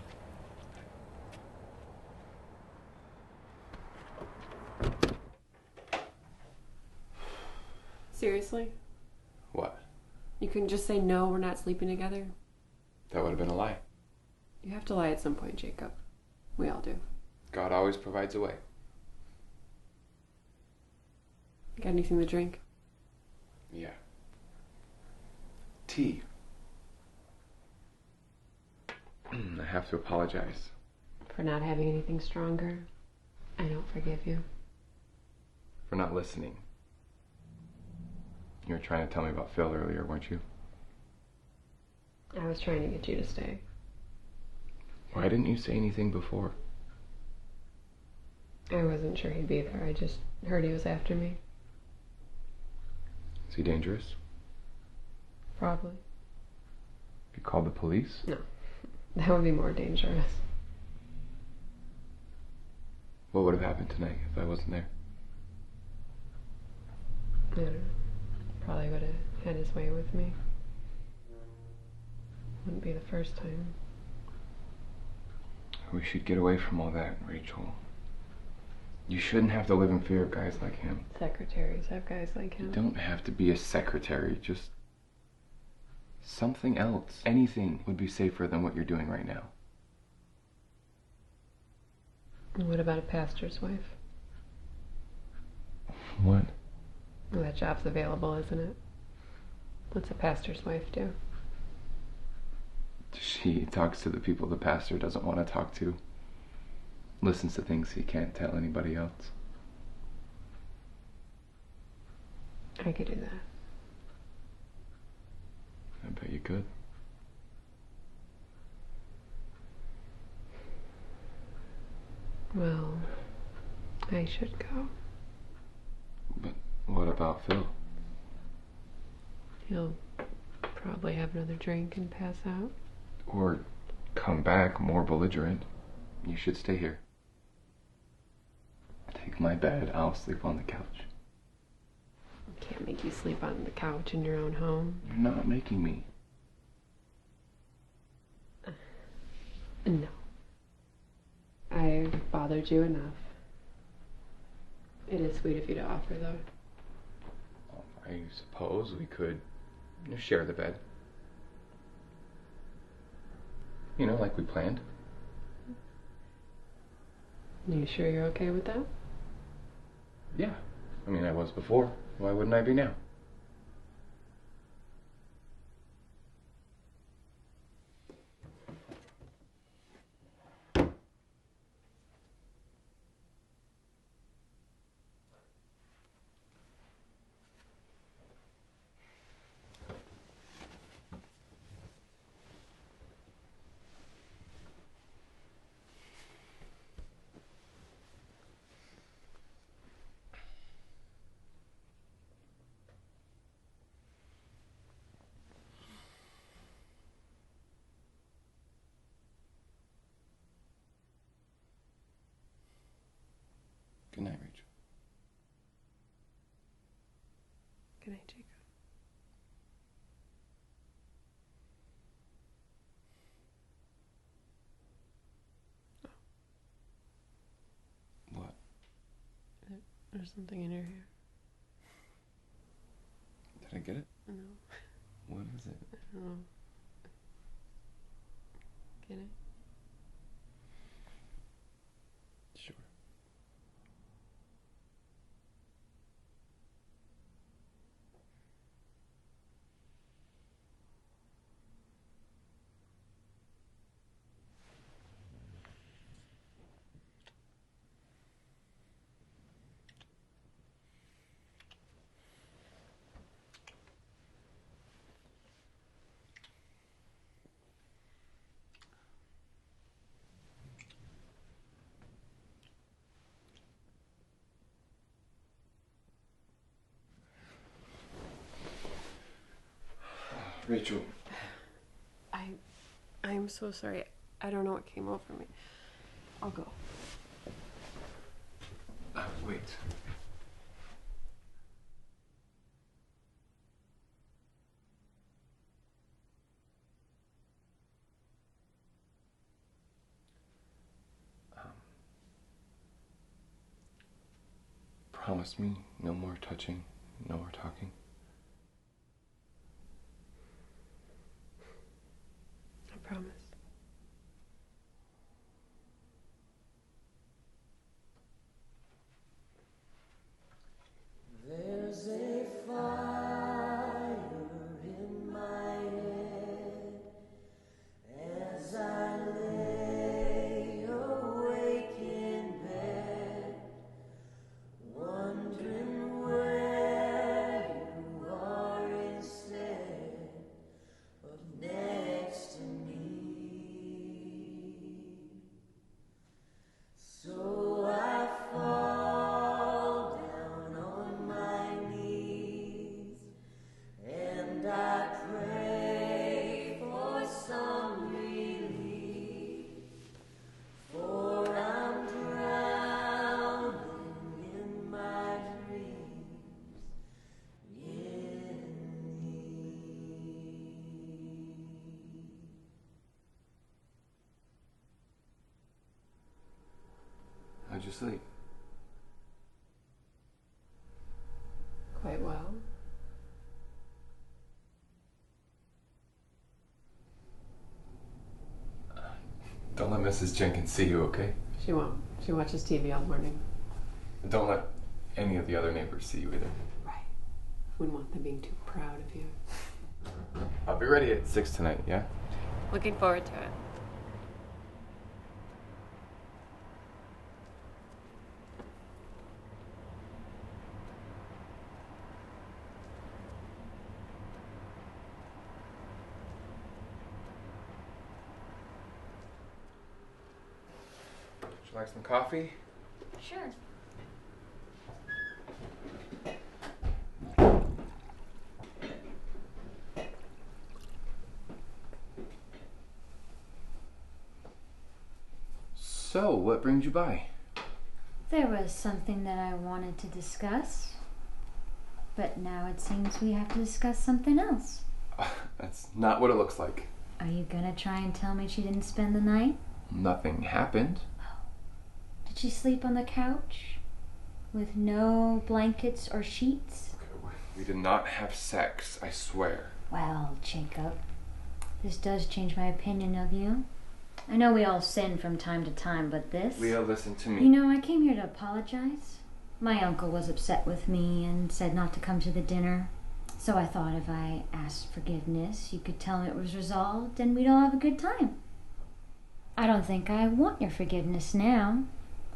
Seriously? What? You couldn't just say no, we're not sleeping together? That would have been a lie. You have to lie at some point, Jacob. We all do. God always provides a way. Got anything to drink? Yeah. Tea. I have to apologize. For not having anything stronger? I don't forgive you. For not listening. You were trying to tell me about Phil earlier, weren't you? I was trying to get you to stay. Why didn't you say anything before? I wasn't sure he'd be there. I just heard he was after me. Is he dangerous? Probably. You called the police? No. That would be more dangerous. What would have happened tonight if I wasn't there? I don't know. Probably would have had his way with me. Wouldn't be the first time. We should get away from all that, Rachel. You shouldn't have to live in fear of guys like him. Secretaries have guys like him. You don't have to be a secretary, just something else. Anything would be safer than what you're doing right now. What about a pastor's wife? What? Well, that job's available, isn't it? What's a pastor's wife do? She talks to the people the pastor doesn't want to talk to. Listens to things he can't tell anybody else. I could do that. I bet you could. Well, I should go. But what about Phil? He'll probably have another drink and pass out. Or come back more belligerent. You should stay here. Take my bed, I'll sleep on the couch. I can't make you sleep on the couch in your own home. You're not making me. No. I've bothered you enough. It is sweet of you to offer, though. I suppose we could share the bed. You know, like we planned. Are you sure you're okay with that? Yeah. I mean, I was before. Why wouldn't I be now? Good night, Rachel. Good night, Jacob. What? There's something in your hair. Did I get it? No. What is it? I don't know. Get it? Sure. Rachel. I'm so sorry. I don't know what came over me. I'll go. Wait. Promise me no more touching, no more talking. I promise. There's a fire in my head as I lay awake in bed, wondering where you are instead of next to me. sleep? Quite well. Don't let Mrs. Jenkins see you, okay? She won't. She watches TV all morning. Don't let any of the other neighbors see you either. Right. Wouldn't want them being too proud of you. I'll be ready at 6 tonight, yeah? Looking forward to it. Would you like some coffee? Sure. So, what brings you by? There was something that I wanted to discuss, but now it seems we have to discuss something else. That's not what it looks like. Are you gonna try and tell me she didn't spend the night? Nothing happened. Did she sleep on the couch? With no blankets or sheets? We did not have sex, I swear. Well, Jacob, this does change my opinion of you. I know we all sin from time to time, but this... Leah, listen to me. You know, I came here to apologize. My uncle was upset with me and said not to come to the dinner. So I thought if I asked forgiveness, you could tell him it was resolved and we'd all have a good time. I don't think I want your forgiveness now.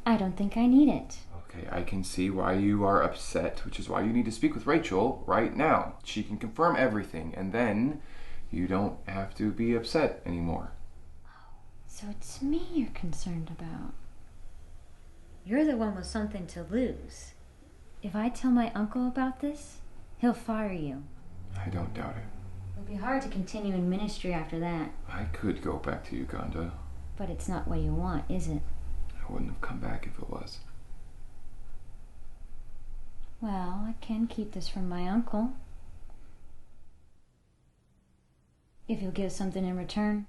I don't think I need it. Okay, I can see why you are upset, which is why you need to speak with Rachel right now. She can confirm everything, and then you don't have to be upset anymore. So it's me you're concerned about. You're the one with something to lose. If I tell my uncle about this, he'll fire you. I don't doubt it. It'll be hard to continue in ministry after that. I could go back to Uganda. But it's not what you want, is it? I wouldn't have come back if it was. Well, I can keep this from my uncle. If you'll give something in return.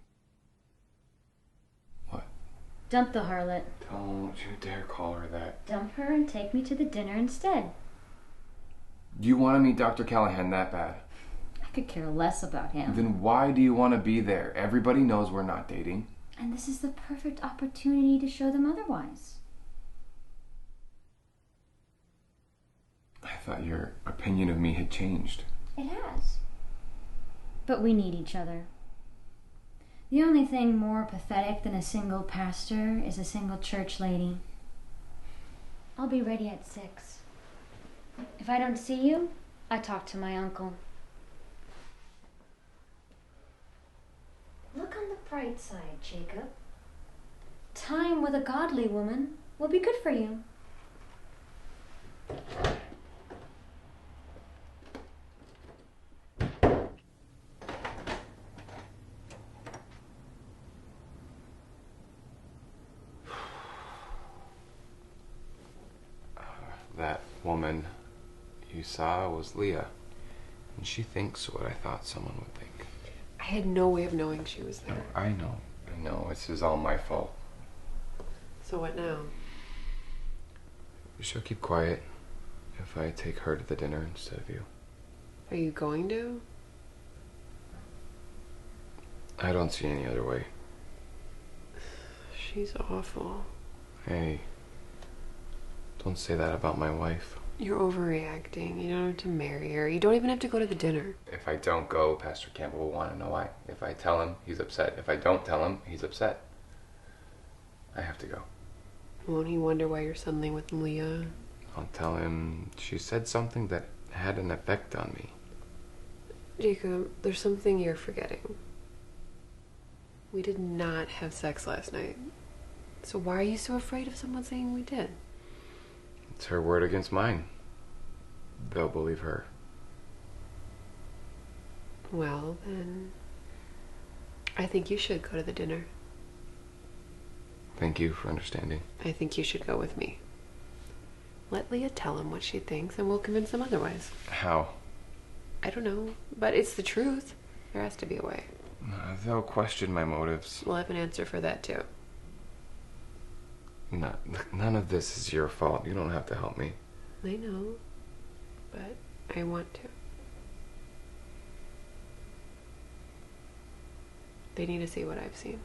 What? Dump the harlot. Don't you dare call her that. Dump her and take me to the dinner instead. Do you want to meet Dr. Callahan that bad? I could care less about him. Then why do you want to be there? Everybody knows we're not dating. And this is the perfect opportunity to show them otherwise. I thought your opinion of me had changed. It has. But we need each other. The only thing more pathetic than a single pastor is a single church lady. I'll be ready at 6. If I don't see you, I talk to my uncle. Look on the bright side, Jacob. Time with a godly woman will be good for you. That woman you saw was Leah. And she thinks what I thought someone would think. I had no way of knowing she was there. No, I know. This is all my fault. So what now? She'll keep quiet if I take her to the dinner instead of you. Are you going to? I don't see any other way. She's awful. Hey, don't say that about my wife. You're overreacting. You don't have to marry her. You don't even have to go to the dinner. If I don't go, Pastor Campbell will want to know why. If I tell him, he's upset. If I don't tell him, he's upset. I have to go. Won't he wonder why you're suddenly with Leah? I'll tell him she said something that had an effect on me. Jacob, there's something you're forgetting. We did not have sex last night. So why are you so afraid of someone saying we did? It's her word against mine. They'll believe her. Well, then, I think you should go to the dinner. Thank you for understanding. I think you should go with me. Let Leah tell him what she thinks, and we'll convince him otherwise. How? I don't know, but it's the truth. There has to be a way. They'll question my motives. We'll have an answer for that, too. None of this is your fault. You don't have to help me. I know, but I want to. They need to see what I've seen.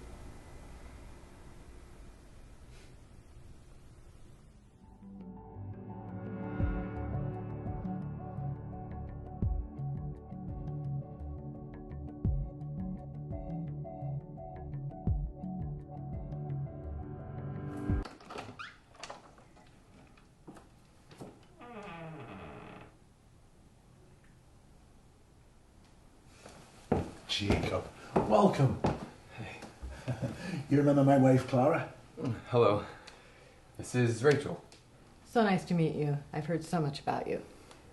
Jacob, welcome. Hey. You remember my wife, Clara? Hello. This is Rachel. So nice to meet you. I've heard so much about you.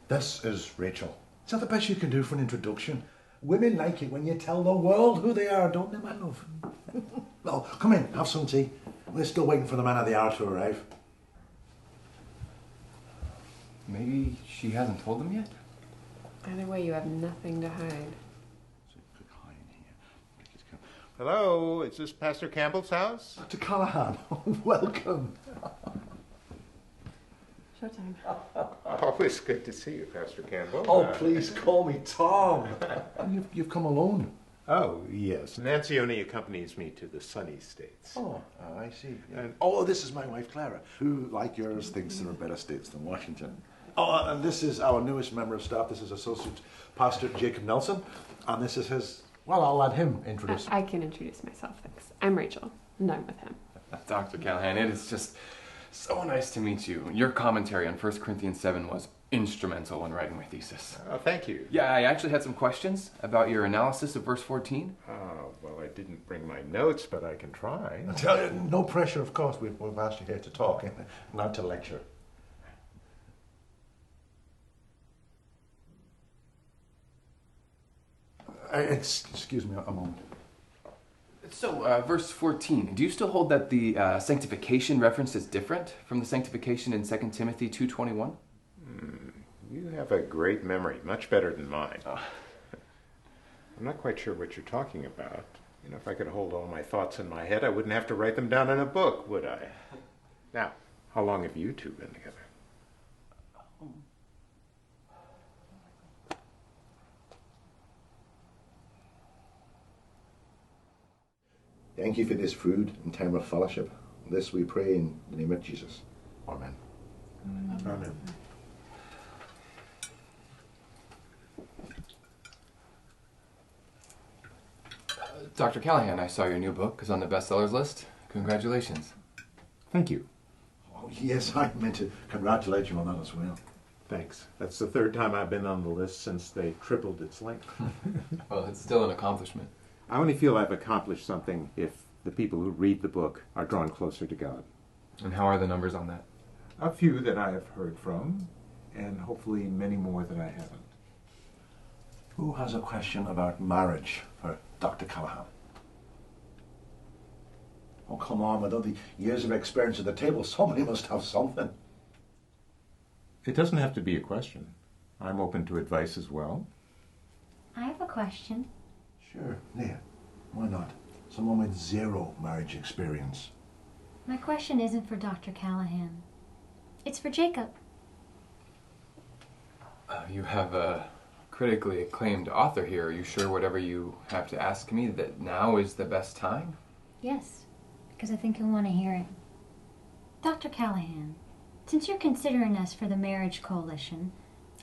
This is Rachel. Is that the best you can do for an introduction? Women like it when you tell the world who they are, don't they, my love? Well, come in, have some tea. We're still waiting for the man of the hour to arrive. Maybe she hasn't told them yet? Either way, you have nothing to hide. Hello, is this Pastor Campbell's house? Dr. Callahan, welcome. Showtime. Always good to see you, Pastor Campbell. Oh, please call me Tom. You've come alone. Oh, yes. Nancy only accompanies me to the sunny states. Oh, I see. And, oh, this is my wife, Clara, who, like yours, thinks there are better states than Washington. Oh, and this is our newest member of staff. This is Associate Pastor Jacob Nelson. And this is his... Well, I'll let him introduce. I can introduce myself, thanks. I'm Rachel, and I'm with him. Dr. Callahan, it is just so nice to meet you. Your commentary on 1 Corinthians 7 was instrumental in writing my thesis. Oh, thank you. Yeah, I actually had some questions about your analysis of verse 14. Oh, well, I didn't bring my notes, but I can try. I tell you, no pressure, of course. We've asked you here to talk, not to lecture. Excuse me a moment. So, verse 14, do you still hold that the sanctification reference is different from the sanctification in 2 Timothy 2:21? You have a great memory, much better than mine. I'm not quite sure what you're talking about. You know, if I could hold all my thoughts in my head, I wouldn't have to write them down in a book, would I? Now, how long have you two been together? Thank you for this food and time of fellowship. This we pray in the name of Jesus. Amen. Amen. Dr. Callahan, I saw your new book is on the bestsellers list. Congratulations. Thank you. Oh, yes, I meant to congratulate you on that as well. Thanks. That's the third time I've been on the list since they tripled its length. Well, it's still an accomplishment. I only feel I've accomplished something if the people who read the book are drawn closer to God. And how are the numbers on that? A few that I have heard from, and hopefully many more that I haven't. Who has a question about marriage for Dr. Callahan? Oh, come on, with all the years of experience at the table, somebody must have something. It doesn't have to be a question. I'm open to advice as well. I have a question. Sure, yeah, why not? Someone with zero marriage experience. My question isn't for Dr. Callahan. It's for Jacob. You have a critically acclaimed author here. Are you sure whatever you have to ask me that now is the best time? Yes, because I think you'll want to hear it. Dr. Callahan, since you're considering us for the Marriage Coalition,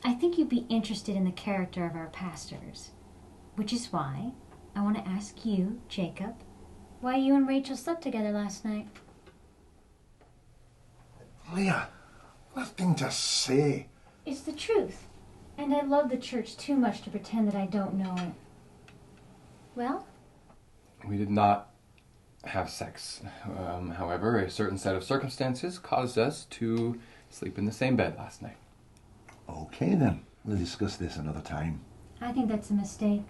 I think you'd be interested in the character of our pastors. Which is why I want to ask you, Jacob, why you and Rachel slept together last night. Leah, nothing to say. It's the truth, and I love the church too much to pretend that I don't know it. Well? We did not have sex. However, a certain set of circumstances caused us to sleep in the same bed last night. Okay then, we'll discuss this another time. I think that's a mistake.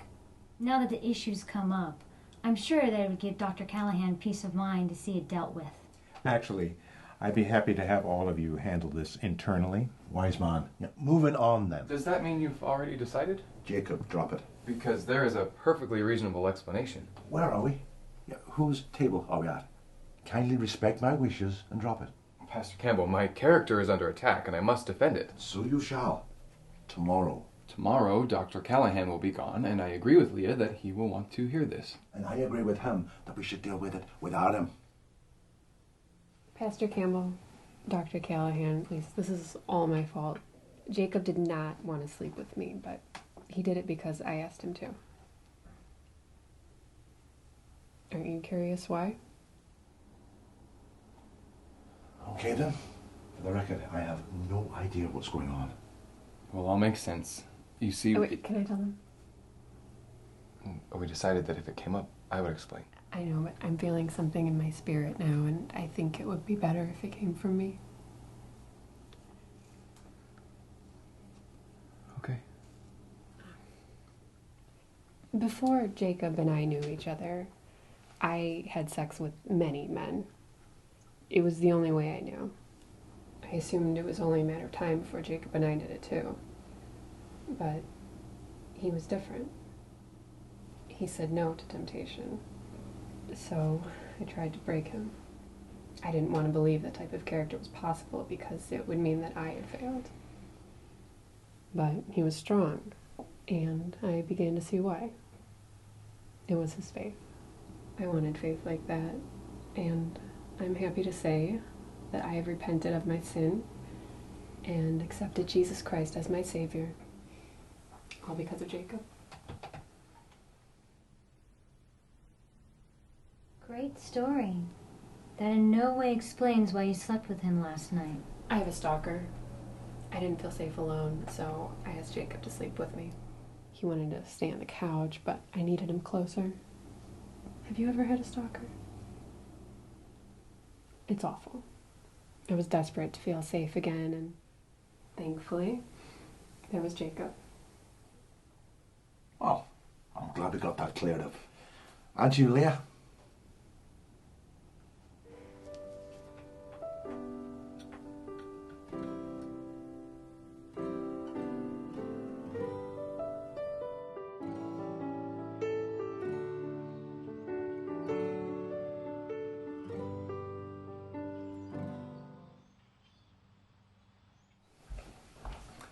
Now that the issue's come up, I'm sure that it would give Dr. Callahan peace of mind to see it dealt with. Actually, I'd be happy to have all of you handle this internally. Wise man. Yeah, moving on then. Does that mean you've already decided? Jacob, drop it. Because there is a perfectly reasonable explanation. Where are we? Yeah, whose table are we at? kindly respect my wishes and drop it. Pastor Campbell, my character is under attack, and I must defend it. So you shall. Tomorrow. Tomorrow, Dr. Callahan will be gone, and I agree with Leah that he will want to hear this. And I agree with him that we should deal with it without him. Pastor Campbell, Dr. Callahan, please, this is all my fault. Jacob did not want to sleep with me, but he did it because I asked him to. Aren't you curious why? Okay then. For the record, I have no idea what's going on. Well, all makes sense. You see... Oh, wait, can I tell them? We decided that if it came up, I would explain. I know, but I'm feeling something in my spirit now, and I think it would be better if it came from me. Okay. Before Jacob and I knew each other, I had sex with many men. It was the only way I knew. I assumed it was only a matter of time before Jacob and I did it too. But he was different. He said no to temptation. So I tried to break him. I didn't want to believe that type of character was possible because it would mean that I had failed. But he was strong, and I began to see why. It was his faith. I wanted faith like that, and I'm happy to say that I have repented of my sin and accepted Jesus Christ as my Savior, all because of Jacob. Great story. That in no way explains why you slept with him last night. I have a stalker. I didn't feel safe alone, so I asked Jacob to sleep with me. He wanted to stay on the couch, but I needed him closer. Have you ever had a stalker? It's awful. I was desperate to feel safe again, and thankfully, there was Jacob. Well, I'm glad we got that cleared up. Aren't you, Leah?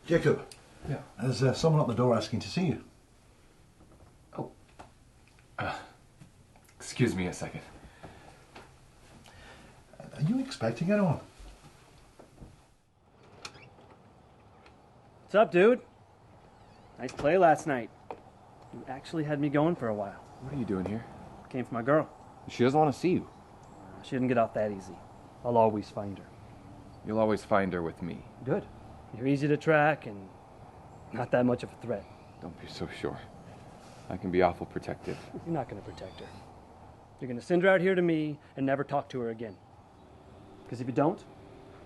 Jacob. Yeah. There's someone at the door asking to see you. Oh. Excuse me a second. Are you expecting anyone? What's up, dude? Nice play last night. You actually had me going for a while. What are you doing here? Came for my girl. She doesn't want to see you. She didn't get off that easy. I'll always find her. You'll always find her with me. Good. You're easy to track and not that much of a threat. Don't be so sure. I can be awful protective. You're not going to protect her. You're going to send her out here to me and never talk to her again. Because if you don't,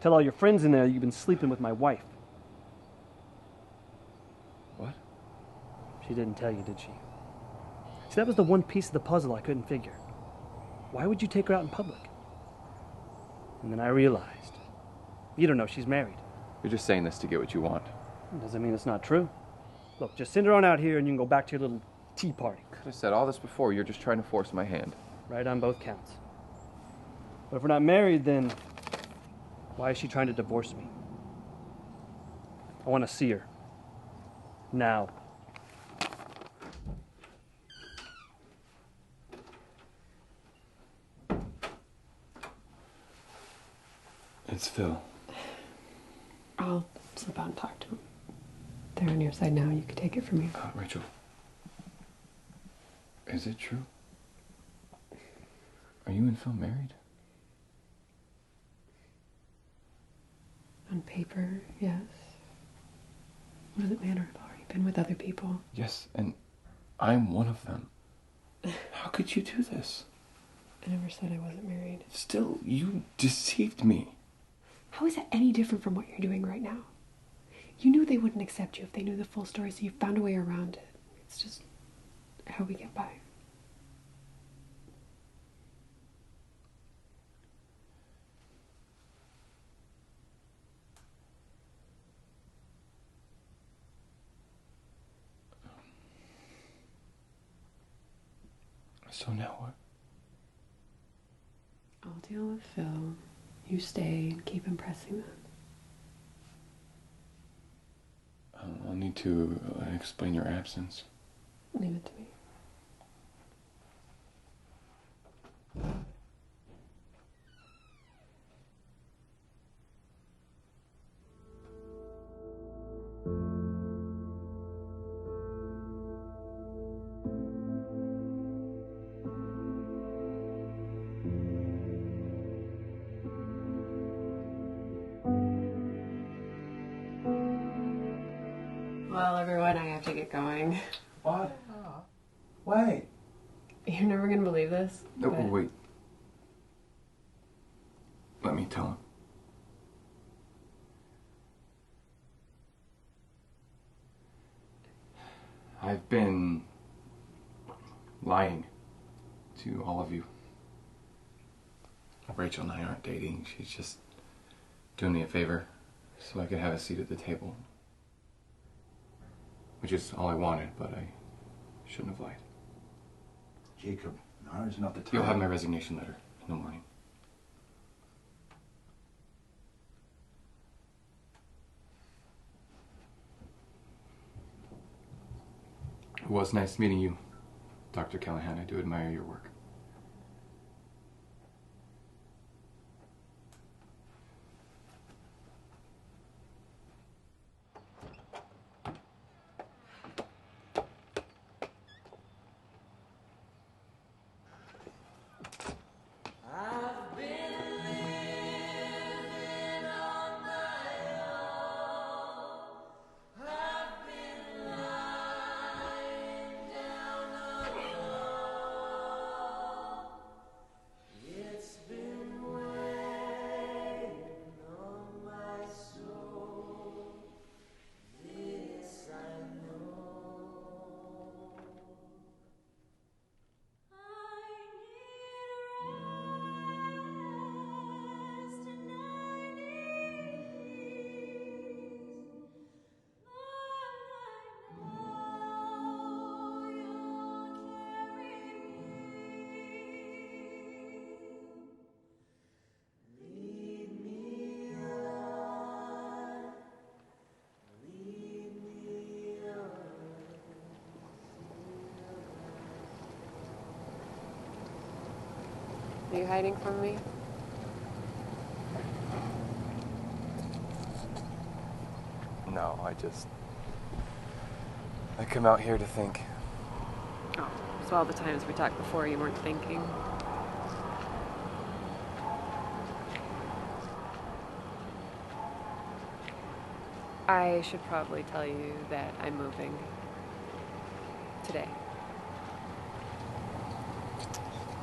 tell all your friends in there you've been sleeping with my wife. What? She didn't tell you, did she? See, that was the one piece of the puzzle I couldn't figure. Why would you take her out in public? And then I realized, you don't know she's married. You're just saying this to get what you want. Doesn't mean it's not true. Look, just send her on out here and you can go back to your little tea party. Could have said all this before. You're just trying to force my hand. Right on both counts. But if we're not married, then why is she trying to divorce me? I want to see her. Now. It's Phil. I'll slip out and talk to him. They're on your side now. You can take it from me. Rachel. Is it true? Are you and Phil married? On paper, yes. What does it matter? I've already been with other people. Yes, and I'm one of them. How could you do this? I never said I wasn't married. Still, you deceived me. How is that any different from what you're doing right now? You knew they wouldn't accept you if they knew the full story, so you found a way around it. It's just how we get by. So now what? I'll deal with Phil. You stay and keep impressing them. I'll need to explain your absence. Leave it to me. Well, everyone, I have to get going. What? Wait. You're never gonna believe this. No, but wait. Let me tell him. I've been lying to all of you. Rachel and I aren't dating. She's just doing me a favor so I could have a seat at the table. Which is all I wanted, but I shouldn't have lied. Jacob, now is not the time. You'll have my resignation letter in the morning. It was nice meeting you, Dr. Callahan. I do admire your work. I've been living on my own. I've been lying down alone. It's been weighing on my soul. This I know. Are you hiding from me? No, I come out here to think. Oh, so all the times we talked before you weren't thinking. I should probably tell you that I'm moving today.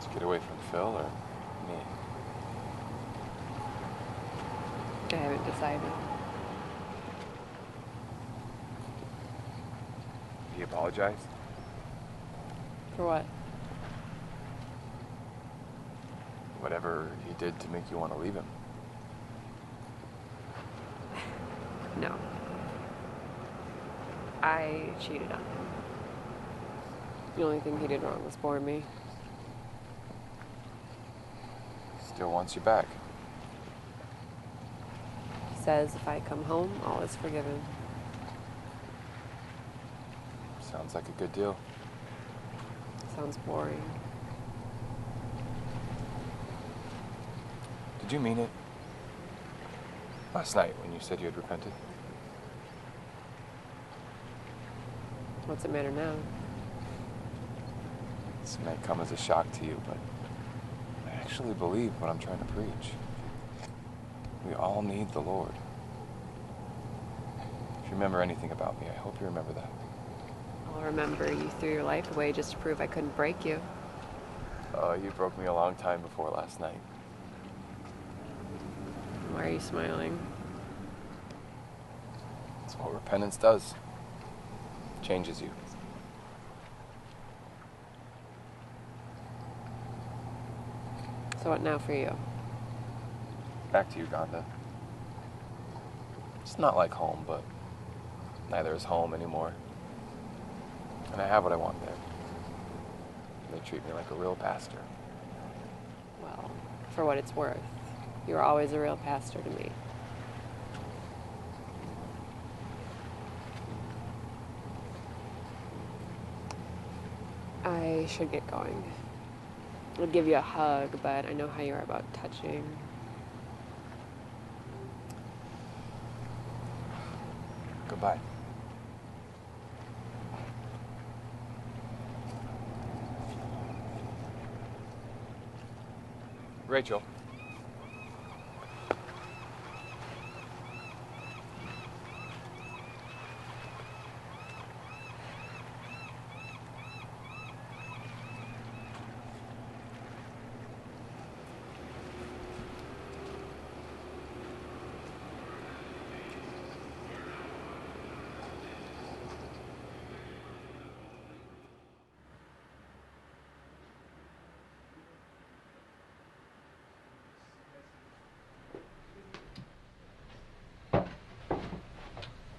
To get away from Phil or me? I haven't decided. He apologized? For what? Whatever he did to make you want to leave him. No. I cheated on him. The only thing he did wrong was bore me. Still wants you back. He says if I come home, all is forgiven. Sounds like a good deal. Sounds boring. Did you mean it? Last night when you said you had repented? What's it matter now? This may come as a shock to you, but I actually believe what I'm trying to preach. We all need the Lord. If you remember anything about me, I hope you remember that. I'll remember you threw your life away just to prove I couldn't break you. Oh, you broke me a long time before last night. Why are you smiling? That's what repentance does. Changes you. So what now for you? Back to Uganda. It's not like home, but neither is home anymore. And I have what I want there. They treat me like a real pastor. Well, for what it's worth. You were always a real pastor to me. I should get going. I'd give you a hug, but I know how you are about touching. Goodbye. Rachel.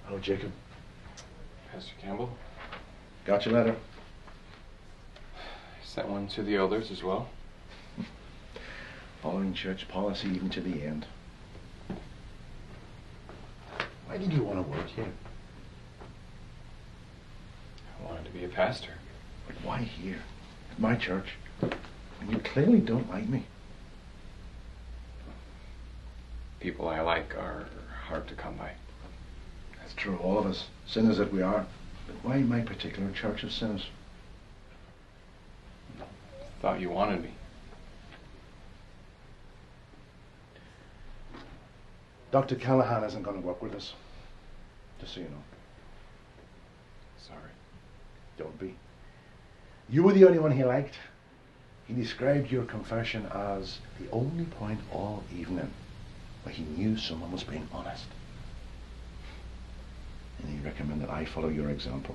Hello, Jacob. Pastor Campbell. Got your letter? Sent one to the elders as well. Following church policy even to the end. Why did you want to work here? I wanted to be a pastor. But why here? At my church? And you clearly don't like me. People I like are hard to come by. That's true of all of us, sinners that we are. But why my particular church of sinners? Thought you wanted me. Dr. Callahan isn't going to work with us. Just so you know. Sorry. Don't be. You were the only one he liked. He described your confession as the only point all evening where he knew someone was being honest. And he recommended I follow your example.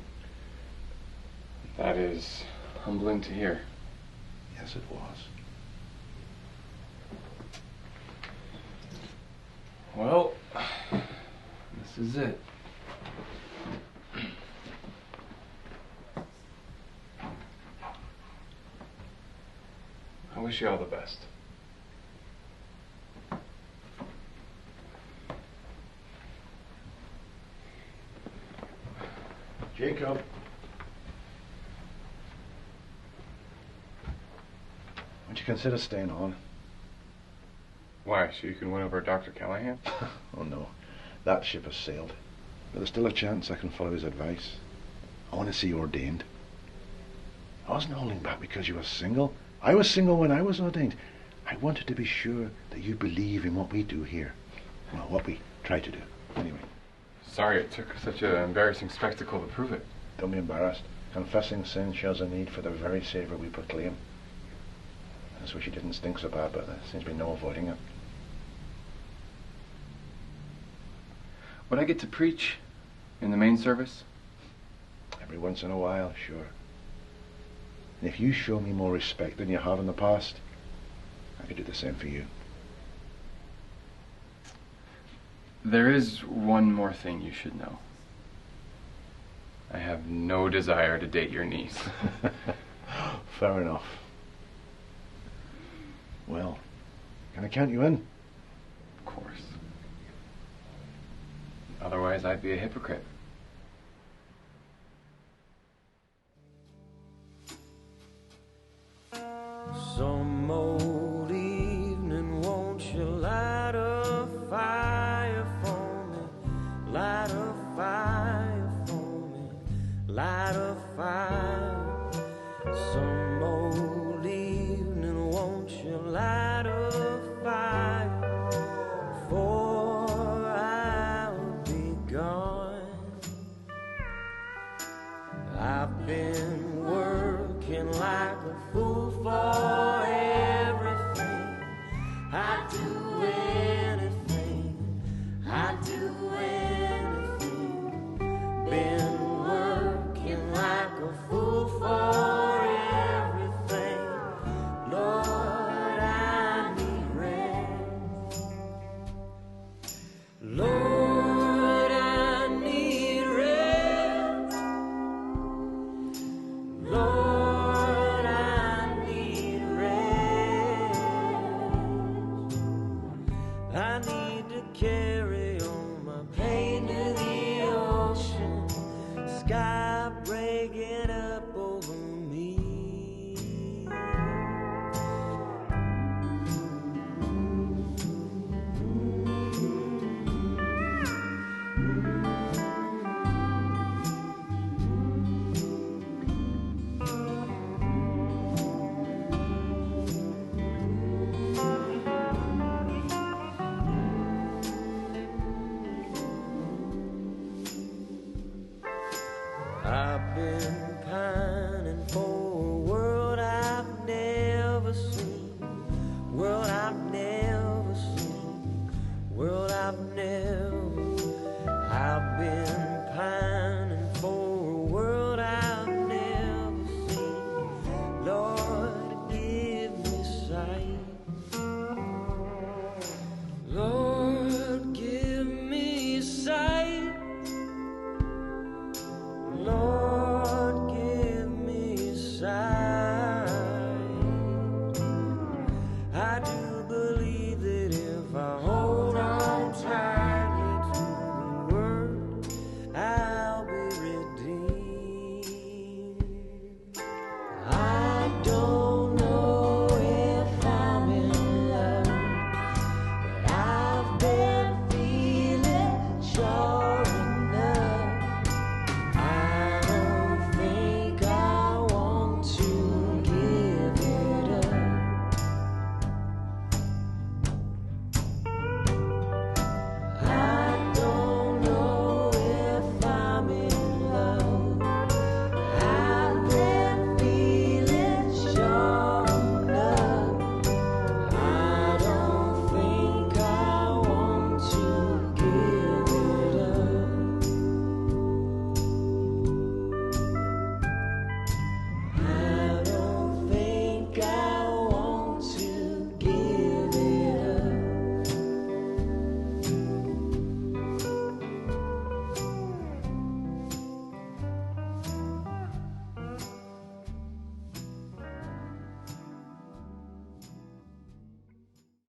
That is humbling to hear. Yes, it was. Well, this is it. I wish you all the best. Jacob. Would you consider staying on? Why, so you can win over Dr. Callahan? Oh no, that ship has sailed. But there's still a chance I can follow his advice. I want to see you ordained. I wasn't holding back because you were single. I was single when I was ordained. I wanted to be sure that you believe in what we do here. Well, what we try to do, anyway. Sorry it took such an embarrassing spectacle to prove it. Don't be embarrassed. Confessing sin shows a need for the very Saviour we proclaim. I just wish he didn't stink so bad, but there seems to be no avoiding it. Would I get to preach in the main service? Every once in a while, sure. And if you show me more respect than you have in the past, I could do the same for you. There is one more thing you should know. I have no desire to date your niece. Fair enough. Well, can I count you in? Of course. Otherwise, I'd be a hypocrite. Some old evening, won't you light a fire for me? Light a fire for me. Light a fire. Some old evening, won't you light a fire? For I'll be gone. I've been working like a fool for everything. I do anything. I do anything. Been working like a fool for everything. Lord, I need rest. Lord, I need rest. Lord, I need rest. darkness.